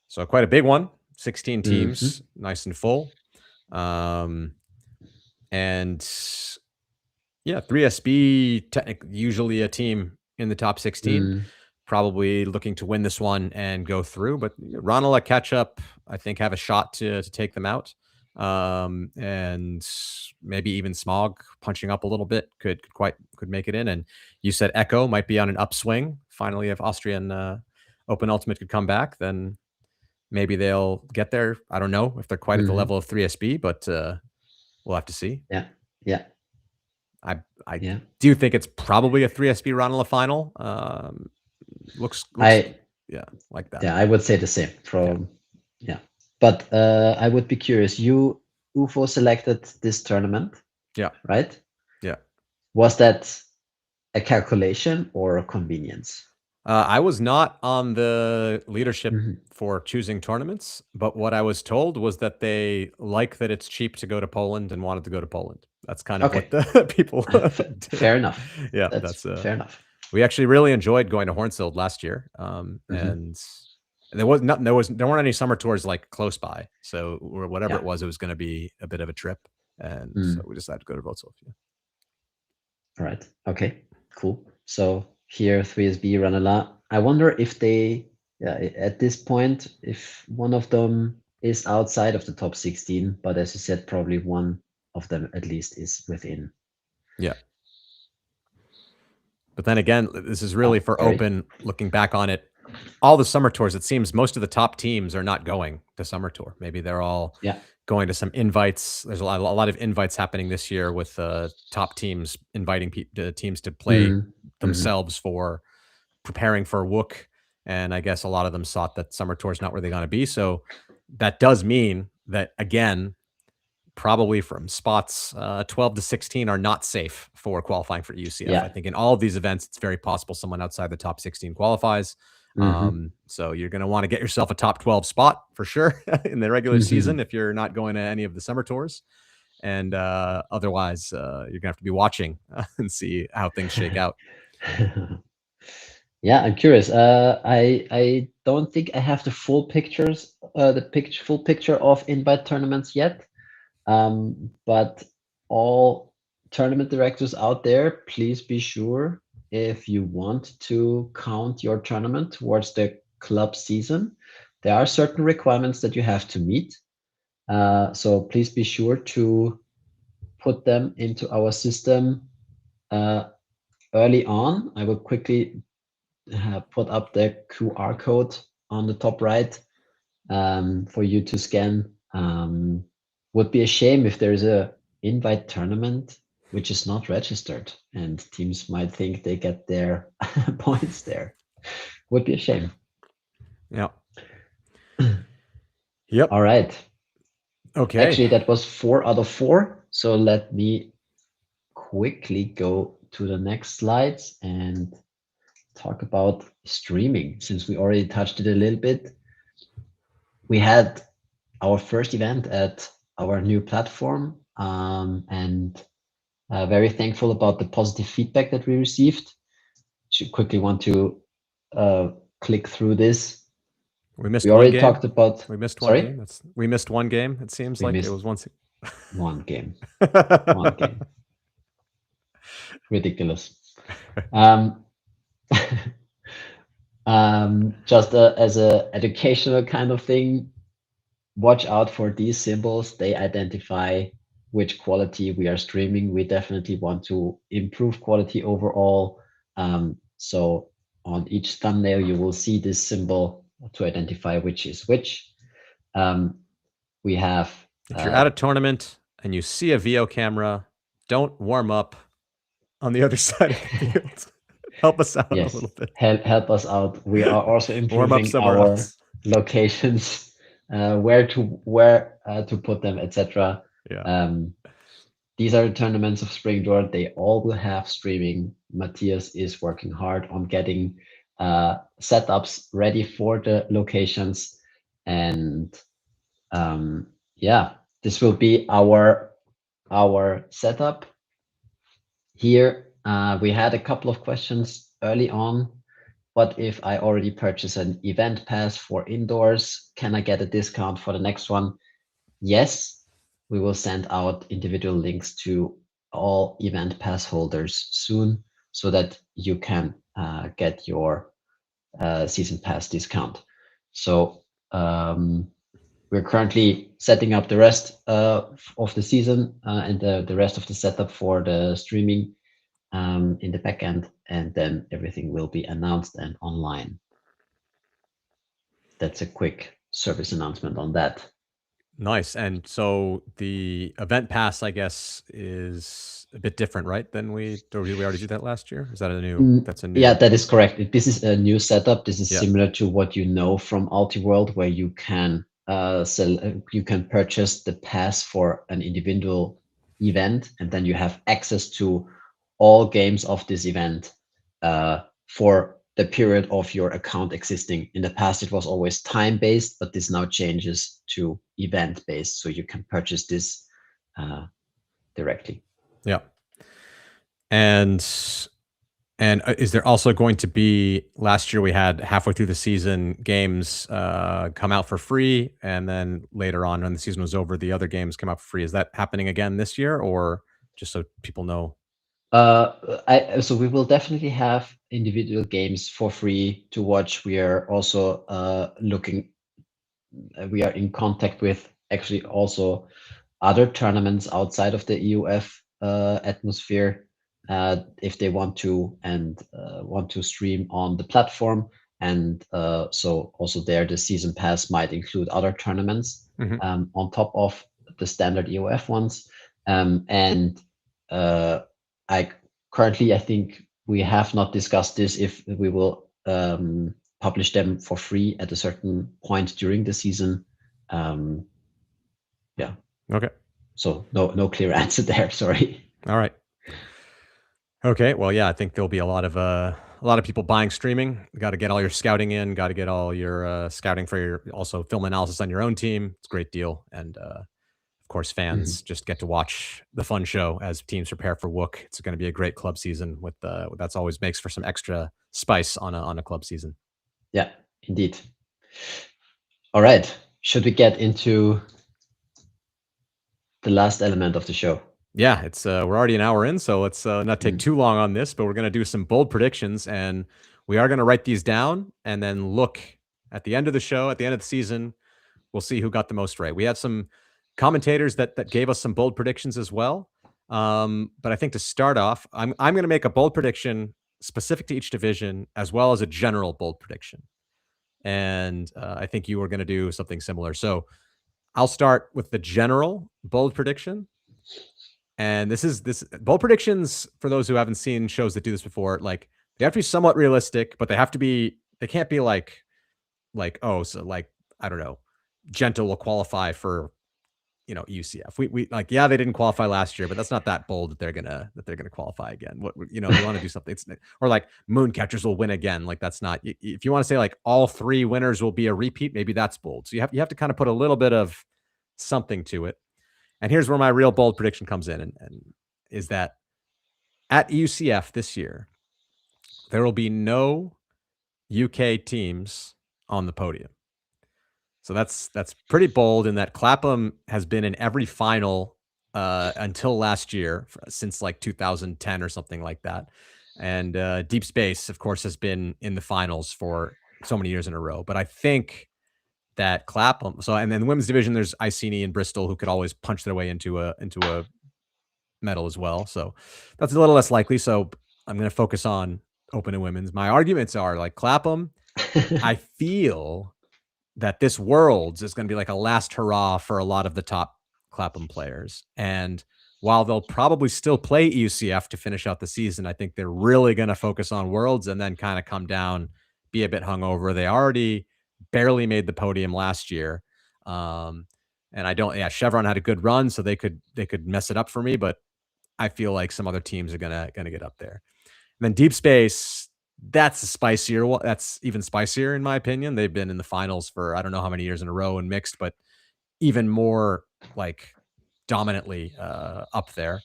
So quite a big one. 16 teams, nice and full. And yeah, 3SB, usually a team in the top 16. Probably looking to win this one and go through, but Ranelagh, Ketchup, I think have a shot to take them out. And maybe even Smog punching up a little bit could make it in. And you said Echo might be on an upswing. Finally, if Austrian Open Ultimate could come back, then maybe they'll get there. I don't know if they're quite at the level of 3SB, but we'll have to see. Yeah. I do think it's probably a 3SB Ranelagh final. Looks like that. Yeah, I would say the same. But I would be curious. You, UFO, selected this tournament, Yeah. right? Yeah. Was that a calculation or a convenience? I was not on the leadership Mhm. for choosing tournaments, but what I was told was that they like that it's cheap to go to Poland and wanted to go to Poland. That's kind of what Okay. the people did. Fair enough. Yeah, That's fair enough. we actually really enjoyed going to Hornsild last year, Mhm. and there weren't any summer tours like close by, so or whatever Yeah. it was going to be a bit of a trip, and so we decided to go to Wrocław. Yeah. All right. Okay. Cool. So here, 3SB, Ranelagh. I wonder if they, at this point, if one of them is outside of the top 16, but as you said, probably one of them at least is within. Yeah. But then again, this is really for sorry. open. Looking back on it, all the summer tours, it seems most of the top teams are not going to summer tour. Maybe they're all Yeah. going to some invites. There's a lot of invites happening this year with top teams inviting teams to play themselves for preparing for WUC. And I guess a lot of them thought that summer tour is not where they're going to be. So that does mean that, again, probably from spots 12 to 16 are not safe for qualifying for UCF. Yeah. I think in all of these events, it's very possible someone outside the top 16 qualifies. So you're going to want to get yourself a top 12 spot for sure in the regular season if you're not going to any of the summer tours. And otherwise, you're going to have to be watching and see how things shake out. Yeah, I'm curious. I don't think I have the full pictures, full picture of invite tournaments yet. But all tournament directors out there, please be sure if you want to count your tournament towards the club season, there are certain requirements that you have to meet. So please be sure to put them into our system early on. I will quickly put up the QR code on the top right for you to scan. Would be a shame if there's a invite tournament which is not registered and teams might think they get their points there. Would be a shame. Yeah. Yep. All right. Okay. Actually, that was 4 out of 4. So let me quickly go to the next slides and talk about streaming, since we already touched it a little bit. We had our first event at our new platform, and very thankful about the positive feedback that we received. Should quickly want to click through this. We missed. We already talked about. We missed one game. We missed one game. It seems like it was once. One game. One game. Ridiculous. Just as a educational kind of thing, watch out for these symbols. They identify which quality we are streaming. We definitely want to improve quality overall. So on each thumbnail, you will see this symbol to identify which is which. We have. If you're at a tournament and you see a VO camera, don't warm up on the other side of the field. Help us out a little bit. Help us out. We are also improving our locations, where to put them, etc. Yeah. These are the tournaments of Spring Door. They all will have streaming. Matthias is working hard on getting setups ready for the locations, and yeah, this will be our setup. Here we had a couple of questions early on. What if I already purchase an event pass for indoors? Can I get a discount for the next one? Yes, we will send out individual links to all event pass holders soon so that you can get your season pass discount. So we're currently setting up the rest of the season and the rest of the setup for the streaming in the backend, and then everything will be announced and online. That's a quick service announcement on that. Nice. And so the event pass, I guess, is a bit different, right? Than we already did that last year. Is that a new? That's a new. Yeah, that is correct. This is a new setup. This is similar to what you know from Ultiworld, where you can you can purchase the pass for an individual event, and then you have access to all games of this event for the period of your account existing. In the past, it was always time-based, but this now changes to event-based, so you can purchase this directly. Yeah. And is there also going to be, last year we had halfway through the season games come out for free, and then later on when the season was over, the other games come out for free. Is that happening again this year, or just so people know? So we will definitely have individual games for free to watch. We are also we are in contact with actually also other tournaments outside of the EUF atmosphere if they want to want to stream on the platform. And so also there, the season pass might include other tournaments on top of the standard EOF ones. And I think we have not discussed this, if we will publish them for free at a certain point during the season. Yeah. Okay. So no clear answer there. Sorry. All right. Okay. Well, yeah, I think there'll be a lot of people buying streaming. Got to get all your scouting in. Got to get all your scouting for your also film analysis on your own team. It's a great deal, and of course, fans just get to watch the fun show as teams prepare for WOOC. It's going to be a great club season. With that's always makes for some extra spice on a club season. Yeah, indeed. All right. Should we get into the last element of the show? Yeah, it's we're already an hour in, so let's not take too long on this, but we're going to do some bold predictions, and we are going to write these down and then look at the end of the show, at the end of the season, we'll see who got the most right. We have some commentators that gave us some bold predictions as well. But I think to start off, I'm going to make a bold prediction specific to each division as well as a general bold prediction. And I think you were going to do something similar. So I'll start with the general bold prediction. And this bold predictions, for those who haven't seen shows that do this before, like they have to be somewhat realistic, but they can't be like, oh, so like, I don't know, Gentle will qualify for, UCF. We like, yeah, they didn't qualify last year, but that's not that bold that they're gonna qualify again. What, we want to do something. Or like Mooncatchers will win again. Like that's not. If you want to say like all three winners will be a repeat, maybe that's bold. So you have to kind of put a little bit of something to it. And here's where my real bold prediction comes in, and is that at UCF this year, there will be no UK teams on the podium. So that's pretty bold, in that Clapham has been in every final until last year, since like 2010 or something like that. And Deep Space, of course, has been in the finals for so many years in a row. But I think that Clapham, and then the women's division, there's Iceni and Bristol who could always punch their way into a medal as well. So that's a little less likely. So I'm going to focus on open and women's. My arguments are like Clapham. I feel that this Worlds is going to be like a last hurrah for a lot of the top Clapham players. And while they'll probably still play UCF to finish out the season, I think they're really going to focus on Worlds and then kind of come down, be a bit hungover. They already barely made the podium last year. And Chevron had a good run, so they could mess it up for me, but I feel like some other teams are gonna get up there. And then Deep Space, that's even spicier in my opinion. They've been in the finals for I don't know how many years in a row in mixed, but even more like dominantly up there.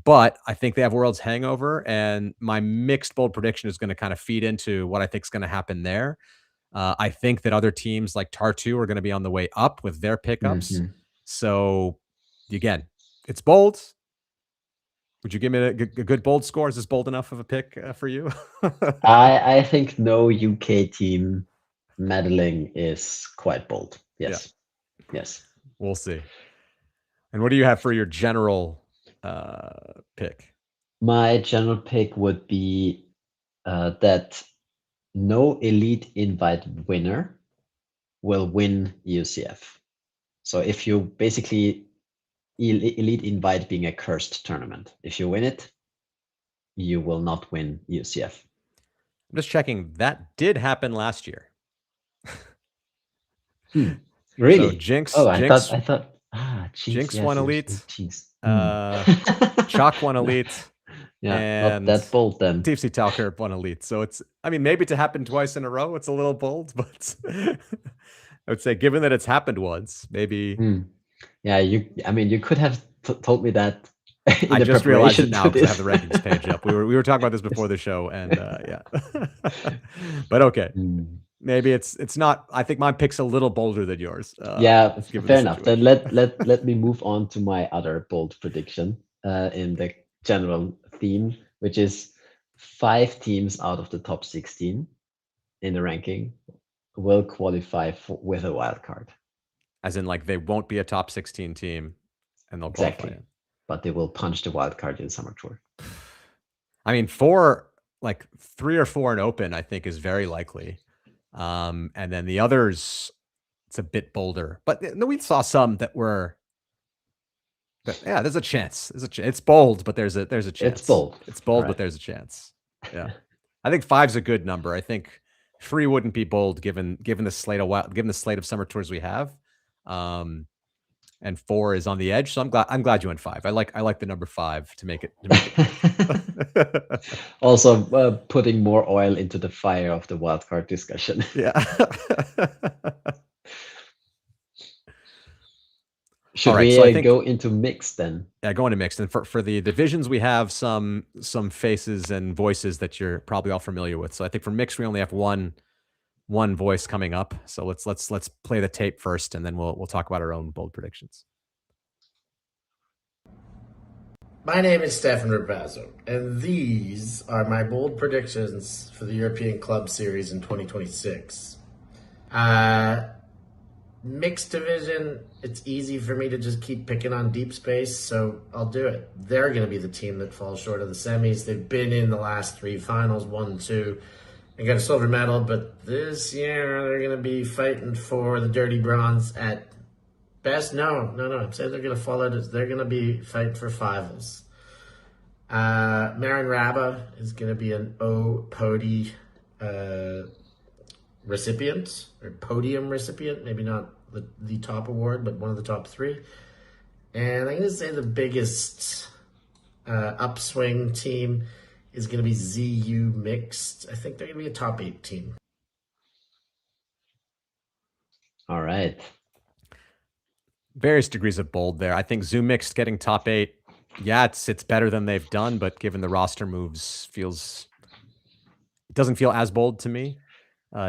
But I think they have World's hangover, and my mixed bold prediction is going to kind of feed into what I think is going to happen there. I think that other teams like Tartu are going to be on the way up with their pickups. So again, it's bold. Would you give me a good bold score? Is this bold enough of a pick for you? I think no UK team medaling is quite bold. Yes. Yeah. Yes. We'll see. And what do you have for your general pick? My general pick would be that no elite invite winner will win UCF. So if you basically elite invite being a cursed tournament, if you win it, you will not win UCF. I'm just checking. That did happen last year. Really? Jinx, Oh, I Jinx, thought. Jinx. Jinx Yes, won there's Elite. Jinx. Chalk won Elite. Yeah, not And that bold then. Deep Sea Talker won Elite. So it's, I mean, maybe to happen twice in a row, it's a little bold, but I would say given that it's happened once, maybe. Yeah, I mean, you could have told me that in I the just realized it preparation now to because I have the this. rankings page up. We were talking about this before the show, and yeah. But okay. Maybe it's not. I think my pick's a little bolder than yours. Yeah, given the fair enough. Then situation. let me move on to my other bold prediction in the general theme, which is 5 teams out of the top 16 in the ranking will qualify with a wild card. As in, like, they won't be a top 16 team, and they'll Exactly. qualify in. But they will punch the wild card in Summer Tour. I mean, 3 or 4 in Open, I think, is very likely. And then the others, it's a bit bolder. But we saw some that were. Yeah, there's a chance. It's bold, but there's a chance. It's bold. It's bold, Right. but there's a chance. Yeah, I think 5's a good number. I think 3 wouldn't be bold given the slate of Summer Tours we have. And 4 is on the edge. So I'm glad you went 5. I like the number 5 to make it. Also, putting more oil into the fire of the wildcard discussion. Yeah. Should right, we so I think, go into mixed then? Yeah, go into mixed. And for the divisions, we have some faces and voices that you're probably all familiar with. So I think for mixed, we only have one voice coming up. So let's play the tape first, and then we'll talk about our own bold predictions. My name is Stefan Rapazzo, and these are my bold predictions for the European Club Series in 2026. Mixed division, it's easy for me to just keep picking on Deep Space, so I'll do it. They're going to be the team that falls short of the semis. They've been in the last 3 finals, 1, 2, and got a silver medal, but this year they're going to be fighting for the dirty bronze at best. No, I'm saying they're going to fall out. They're going to be fighting for finals. Marin Raba is going to be an O-Podi recipient, or podium recipient, maybe not the top award, but one of the top 3. And I'm going to say the biggest upswing team is going to be ZU Mixed. I think they're going to be a top 8 team. All right. Various degrees of bold there. I think ZU Mixed getting top 8. Yeah, it's better than they've done, but given the roster moves, it doesn't feel as bold to me.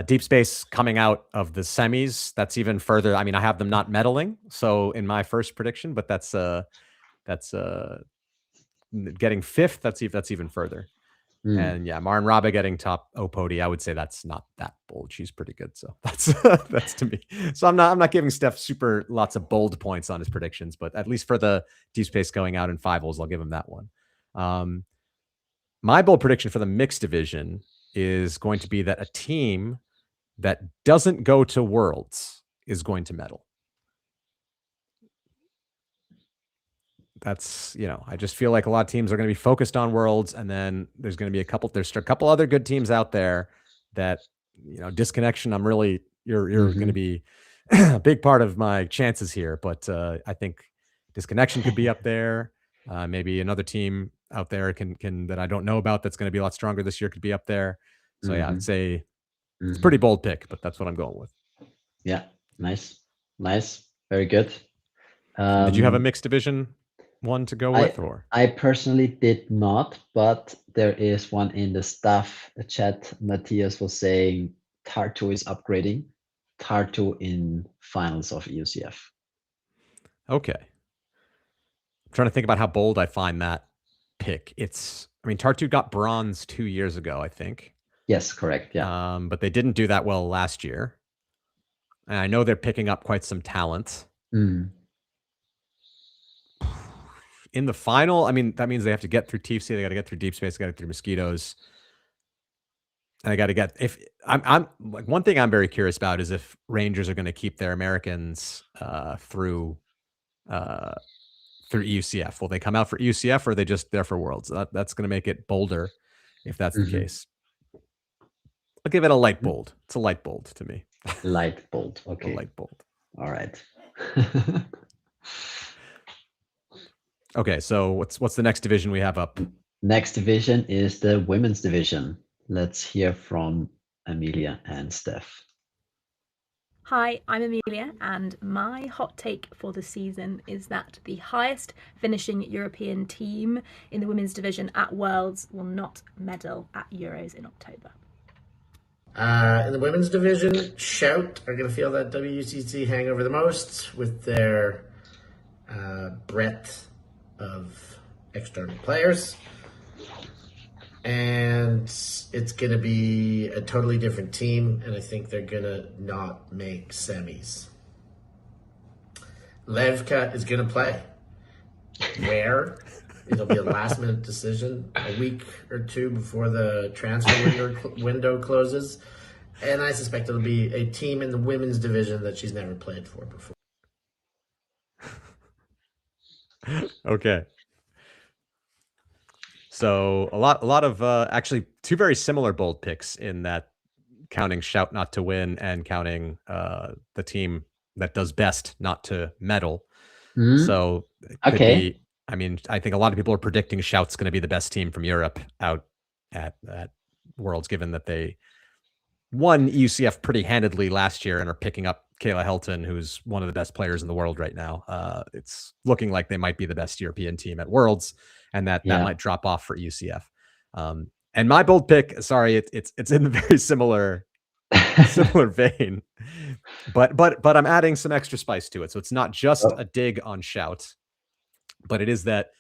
Deep Space coming out of the semis, that's even further. I mean, I have them not medaling, so in my first prediction, but that's getting 5th. That's even further. And yeah, Marin Raba getting top O-Podi, I would say that's not that bold. She's pretty good, so that's to me. So I'm not giving Steph lots of bold points on his predictions, but at least for the Deep Space going out in 5-holes, I'll give him that one. My bold prediction for the mixed division is going to be that a team that doesn't go to Worlds is going to medal. That's, I just feel like a lot of teams are going to be focused on Worlds, and then there's going to be a couple other good teams out there that, Disconnection, you're going to be a big part of my chances here, but I think Disconnection could be up there. Maybe another team out there can that I don't know about that's going to be a lot stronger this year could be up there. So yeah, I'd say it's a pretty bold pick, but that's what I'm going with. Yeah, nice, very good. Did you have a mixed division one to go with, or? I personally did not, but there is one in the staff chat. Matthias was saying Tartu is upgrading. Tartu in finals of EUCF. Okay. I'm trying to think about how bold I find that pick. Tartu got bronze 2 years ago, I think. Yes, correct. Yeah. But they didn't do that well last year. And I know they're picking up quite some talent. In the final, that means they have to get through TFC, they got to get through Deep Space, they got to get through Mosquitoes. And I got to get, I'm like, one thing I'm very curious about is if Rangers are going to keep their Americans through EUCF. Will they come out for EUCF, or are they just there for Worlds? That's going to make it bolder if that's the case. I'll give it a light bold. It's a light bold to me. Light bold. Okay. A light bold. All right. Okay, so what's the next division we have up? Next division is the women's division. Let's hear from Amelia and Steph. Hi, I'm Amelia, and my hot take for the season is that the highest finishing European team in the women's division at Worlds will not medal at Euros in October. In the women's division, Shout are going to feel that WCC hangover the most with their breadth of external players. And it's going to be a totally different team, and I think they're going to not make semis. Levka is going to play. Where? It'll be a last-minute decision a week or two before the transfer window closes. And I suspect it'll be a team in the women's division that she's never played for before. Okay. So a lot of actually two very similar bold picks in that, counting Shout not to win and counting the team that does best not to medal. So it could be, I mean, I think a lot of people are predicting Shout's going to be the best team from Europe out at Worlds, given that they won UCF pretty handedly last year and are picking up Kayla Helton, who's one of the best players in the world right now. It's looking like they might be the best European team at Worlds, and that might drop off for UCF. And my bold pick, sorry, it's in a very similar vein, but I'm adding some extra spice to it. So it's not just a dig on Shout, but it is that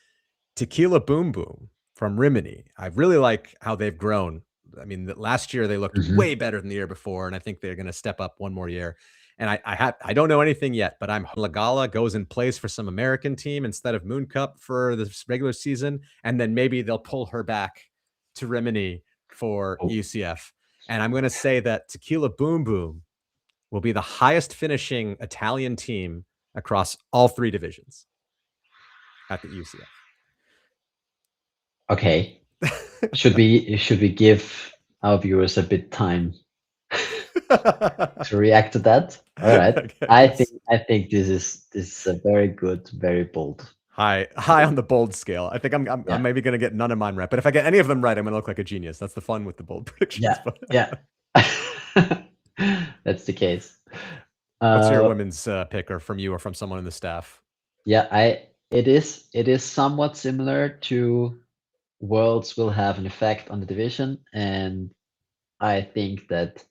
Tequila Boom Boom from Rimini. I really like how they've grown. I mean, last year they looked way better than the year before, and I think they're going to step up one more year. And I don't know anything yet, but Lagala goes and plays for some American team instead of Moon Cup for the regular season, and then maybe they'll pull her back to Rimini for UCF. And I'm going to say that Tequila Boom Boom will be the highest finishing Italian team across all three divisions at the UCF. Okay. Should we give our viewers a bit time to react to that? All right. I think this is a very good, very bold. High on the bold scale. I think I'm maybe going to get none of mine right, but if I get any of them right, I'm going to look like a genius. That's the fun with the bold predictions. Yeah. That's the case. What's your women's pick, or from you or from someone in the staff? Yeah, it is somewhat similar to Worlds will have an effect on the division, and I think that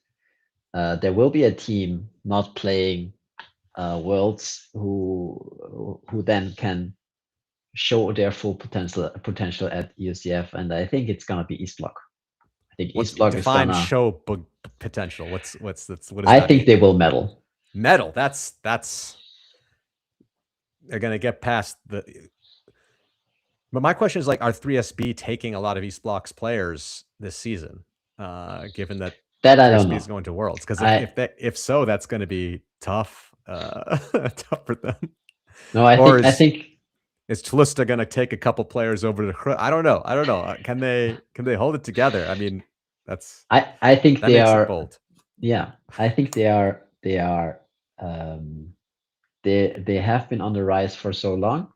there will be a team not playing Worlds who then can show their full potential at UCF, and I think it's gonna be East Block. I think East Block is gonna show potential. What is I think they will medal. Medal. That's they're gonna get past the. But my question is, like, are 3SB taking a lot of East Block's players this season, given that I don't know. is going to Worlds? Because if so, that's going to be tough, tough for them. No, I think is Tlusta going to take a couple players over to? I don't know. Can they hold it together? I mean, that's. I think they are bold. Yeah, I think they are. They have been on the rise for so long.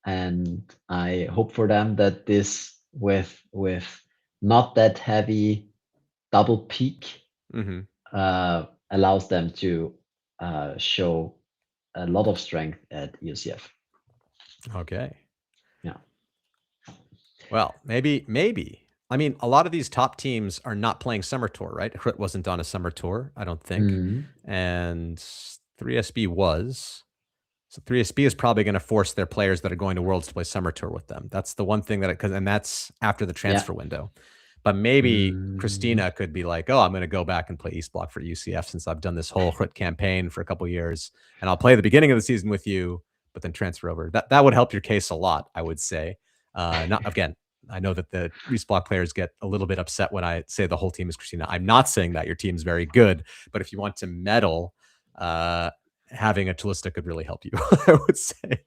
And I hope for them that this, with not that heavy double peak, allows them to show a lot of strength at UCF. Okay. Yeah. Well, maybe. I mean, a lot of these top teams are not playing summer tour, right? Crit wasn't on a summer tour, I don't think, and 3SB was. So 3SB is probably going to force their players that are going to Worlds to play summer tour with them. That's the one thing and that's after the transfer window. But maybe Christina could be like, oh, I'm going to go back and play East Block for UCF since I've done this whole Crit campaign for a couple of years, and I'll play the beginning of the season with you, but then transfer over. That would help your case a lot, I would say. Again, I know that the East Block players get a little bit upset when I say the whole team is Christina. I'm not saying that. Your team's very good, but if you want to medal, having a Tlusta could really help you, I would say.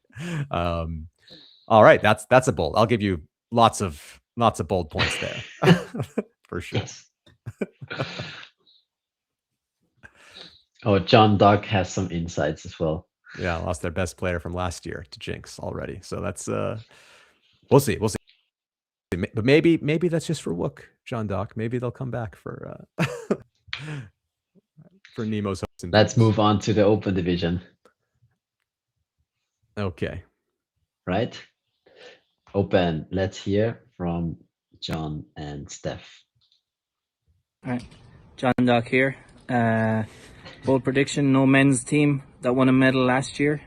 All right, that's a bold. I'll give you lots of bold points there for sure. Oh, John Dock has some insights as well. Yeah, lost their best player from last year to Jinx already. So that's we'll see. We'll see. But maybe that's just for Wook, John Dock. Maybe they'll come back for for Nemo's hopes and Let's dreams. move on to the open division, Okay. right? Open. Let's hear from John and Steph. All right, John Dock here. Bold prediction: no men's team that won a medal last year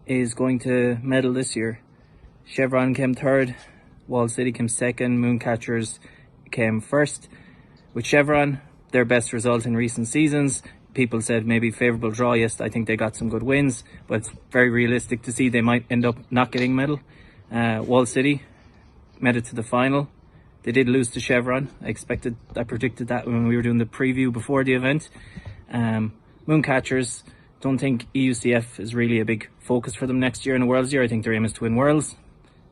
is going to medal this year. Chevron came third, Wall City came second, Mooncatchers came first. With Chevron, their best result in recent seasons. People said maybe favourable draw. Yes, I think they got some good wins, but it's very realistic to see they might end up not getting medal. Wall City made it to the final. They did lose to Chevron. I predicted that when we were doing the preview before the event. Mooncatchers, don't think EUCF is really a big focus for them next year in a Worlds year. I think their aim is to win Worlds.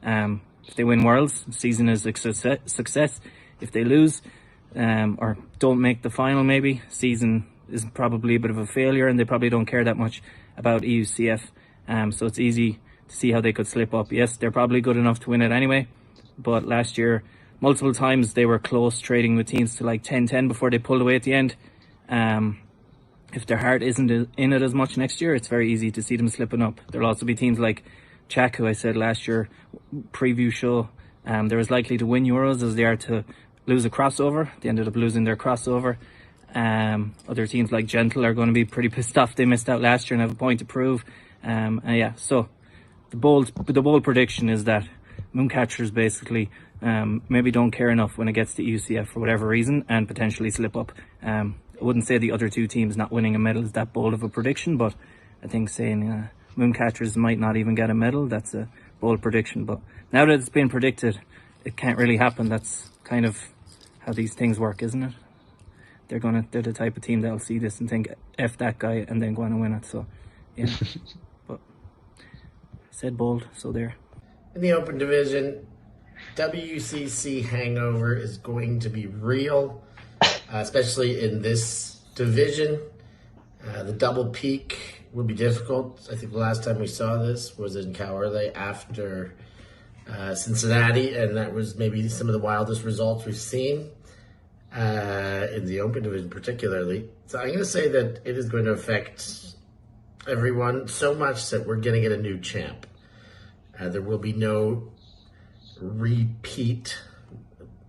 If they win Worlds, season is a success. If they lose or don't make the final, maybe season is probably a bit of a failure, and they probably don't care that much about EUCF. So it's easy to see how they could slip up. Yes, they're probably good enough to win it anyway, but last year multiple times they were close, trading with teams to like 10-10 before they pulled away at the end. If their heart isn't in it as much next year, it's very easy to see them slipping up. There'll also be teams like Czech, who I said last year preview show, they're as likely to win Euros as they are to lose a crossover. They ended up losing their crossover. Other teams like Gentle are going to be pretty pissed off they missed out last year and have a point to prove. So the bold prediction is that Mooncatchers basically maybe don't care enough when it gets to UCF for whatever reason and potentially slip up. I wouldn't say the other two teams not winning a medal is that bold of a prediction, but I think saying Mooncatchers might not even get a medal, that's a bold prediction. But now that it's been predicted, it can't really happen. That's kind of how these things work, isn't it? They're the type of team that'll see this and think F that guy and then go on and win it. So yeah. But I said bold, so there. In the open division, WCC hangover is going to be real, especially in this division. The double peak will be difficult. I think the last time we saw this was in Cowherley after Cincinnati, and that was maybe some of the wildest results we've seen in the open division particularly. So I'm going to say that it is going to affect everyone so much that we're going to get a new champ. There will be no repeat,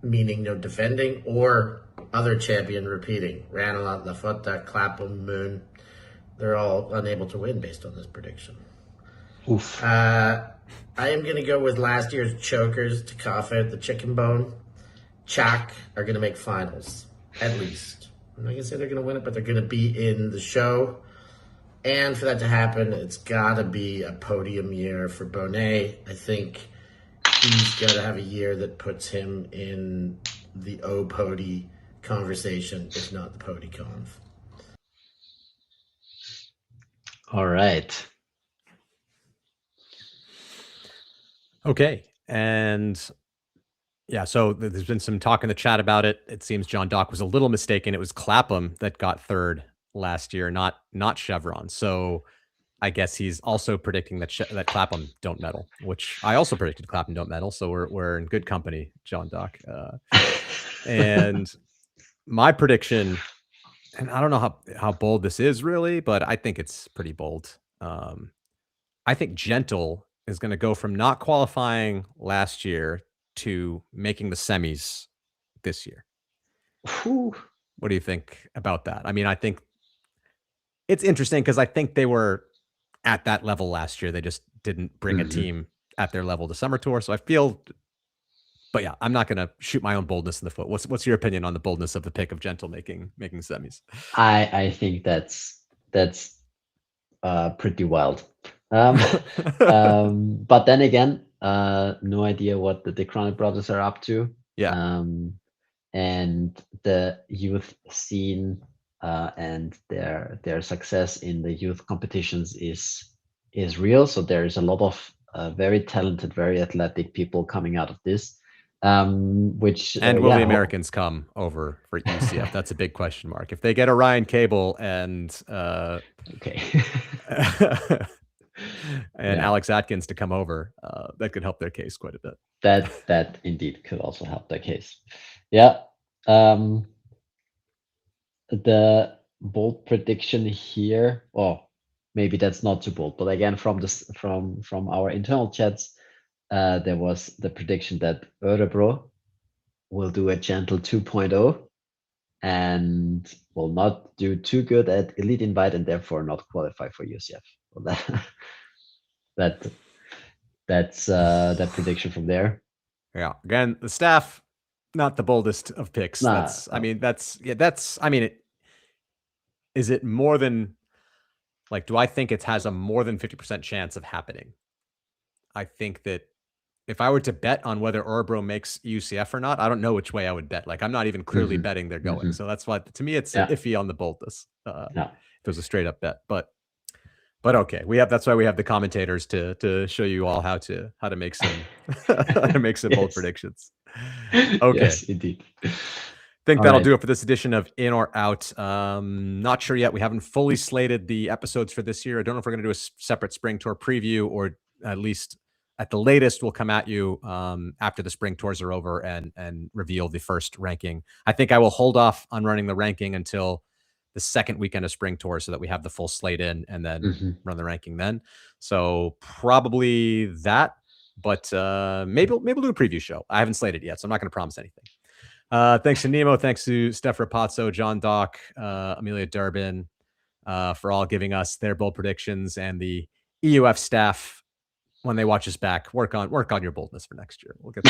meaning no defending, or other champion repeating. Ranelagh, Lafota, Clapham, Moon, they're all unable to win based on this prediction. Oof. I am going to go with last year's chokers, Takafa, the Chicken Bone. Chak are going to make finals, at least. I'm not going to say they're going to win it, but they're going to be in the show. And for that to happen, it's got to be a podium year for Bonet. I think he's got to have a year that puts him in the O-Pody conversation, if not the Pody Conf. All right. Okay. And yeah, so there's been some talk in the chat about it. It seems John Dock was a little mistaken. It was Clapham that got third last year, not Chevron. So I guess he's also predicting that that Clapham don't medal, which I also predicted Clapham don't medal. So we're in good company, John Dock. And my prediction, and I don't know how bold this is really, but I think it's pretty bold. I think Gentle is going to go from not qualifying last year to making the semis this year. Whew. What do you think about that? I mean, I think it's interesting because I think they were at that level last year. They just didn't bring a team at their level to Summer Tour. So I feel, but yeah, I'm not going to shoot my own boldness in the foot. What's your opinion on the boldness of the pick of Gentle making semis? I think that's pretty wild. But then again, no idea what the Chronic Brothers are up to. Yeah. And the youth scene and their success in the youth competitions is real. So there is a lot of very talented, very athletic people coming out of this. Which And will the yeah, Americans come over for UCF? That's a big question mark. If they get Orion Cable and okay. and Yeah. Alex Atkins to come over, that could help their case quite a bit. That indeed could also help their case. Yeah. The bold prediction here, well, maybe that's not too bold, but again, from our internal chats, there was the prediction that Örebro will do a gentle 2.0 and will not do too good at Elite Invite and therefore not qualify for UCF. Well, that's that prediction from there. Yeah. Again, the staff, not the boldest of picks. Nah, That's, I mean, is it more than, like, do I think it has a more than 50% chance of happening? I think that if I were to bet on whether Örebro makes UCF or not, I don't know which way I would bet. Like, I'm not even clearly betting they're going. So that's why, to me, it's iffy on the boldness. If it was a straight up bet, but okay, that's why we have the commentators to show you all how to make some bold predictions. Okay. Yes, indeed. Think that'll do it for this edition of In or Out. Not sure yet. We haven't fully slated the episodes for this year. I don't know if we're going to do a separate spring tour preview, or at least at the latest, we'll come at you after the spring tours are over and reveal the first ranking. I think I will hold off on running the ranking until the second weekend of spring tour so that we have the full slate in and then run the ranking then. So probably that, but maybe we'll do a preview show. I haven't slated yet, so I'm not going to promise anything. Thanks to Nemo. Thanks to Steph Rapazzo, John Dock, Amelia Durbin for all giving us their bold predictions, and the EUF staff, when they watch us back, work on your boldness for next year. We'll get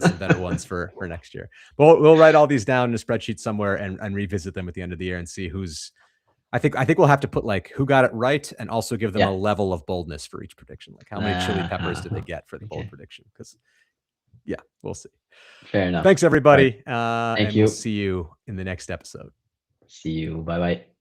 some better ones for next year. But we'll write all these down in a spreadsheet somewhere and revisit them at the end of the year and see who's. I think we'll have to put like who got it right and also give them a level of boldness for each prediction. Like how many chili peppers did they get for the bold prediction? Because we'll see. Fair enough. Thanks everybody. Thank and you. We'll see you in the next episode. See you. Bye bye.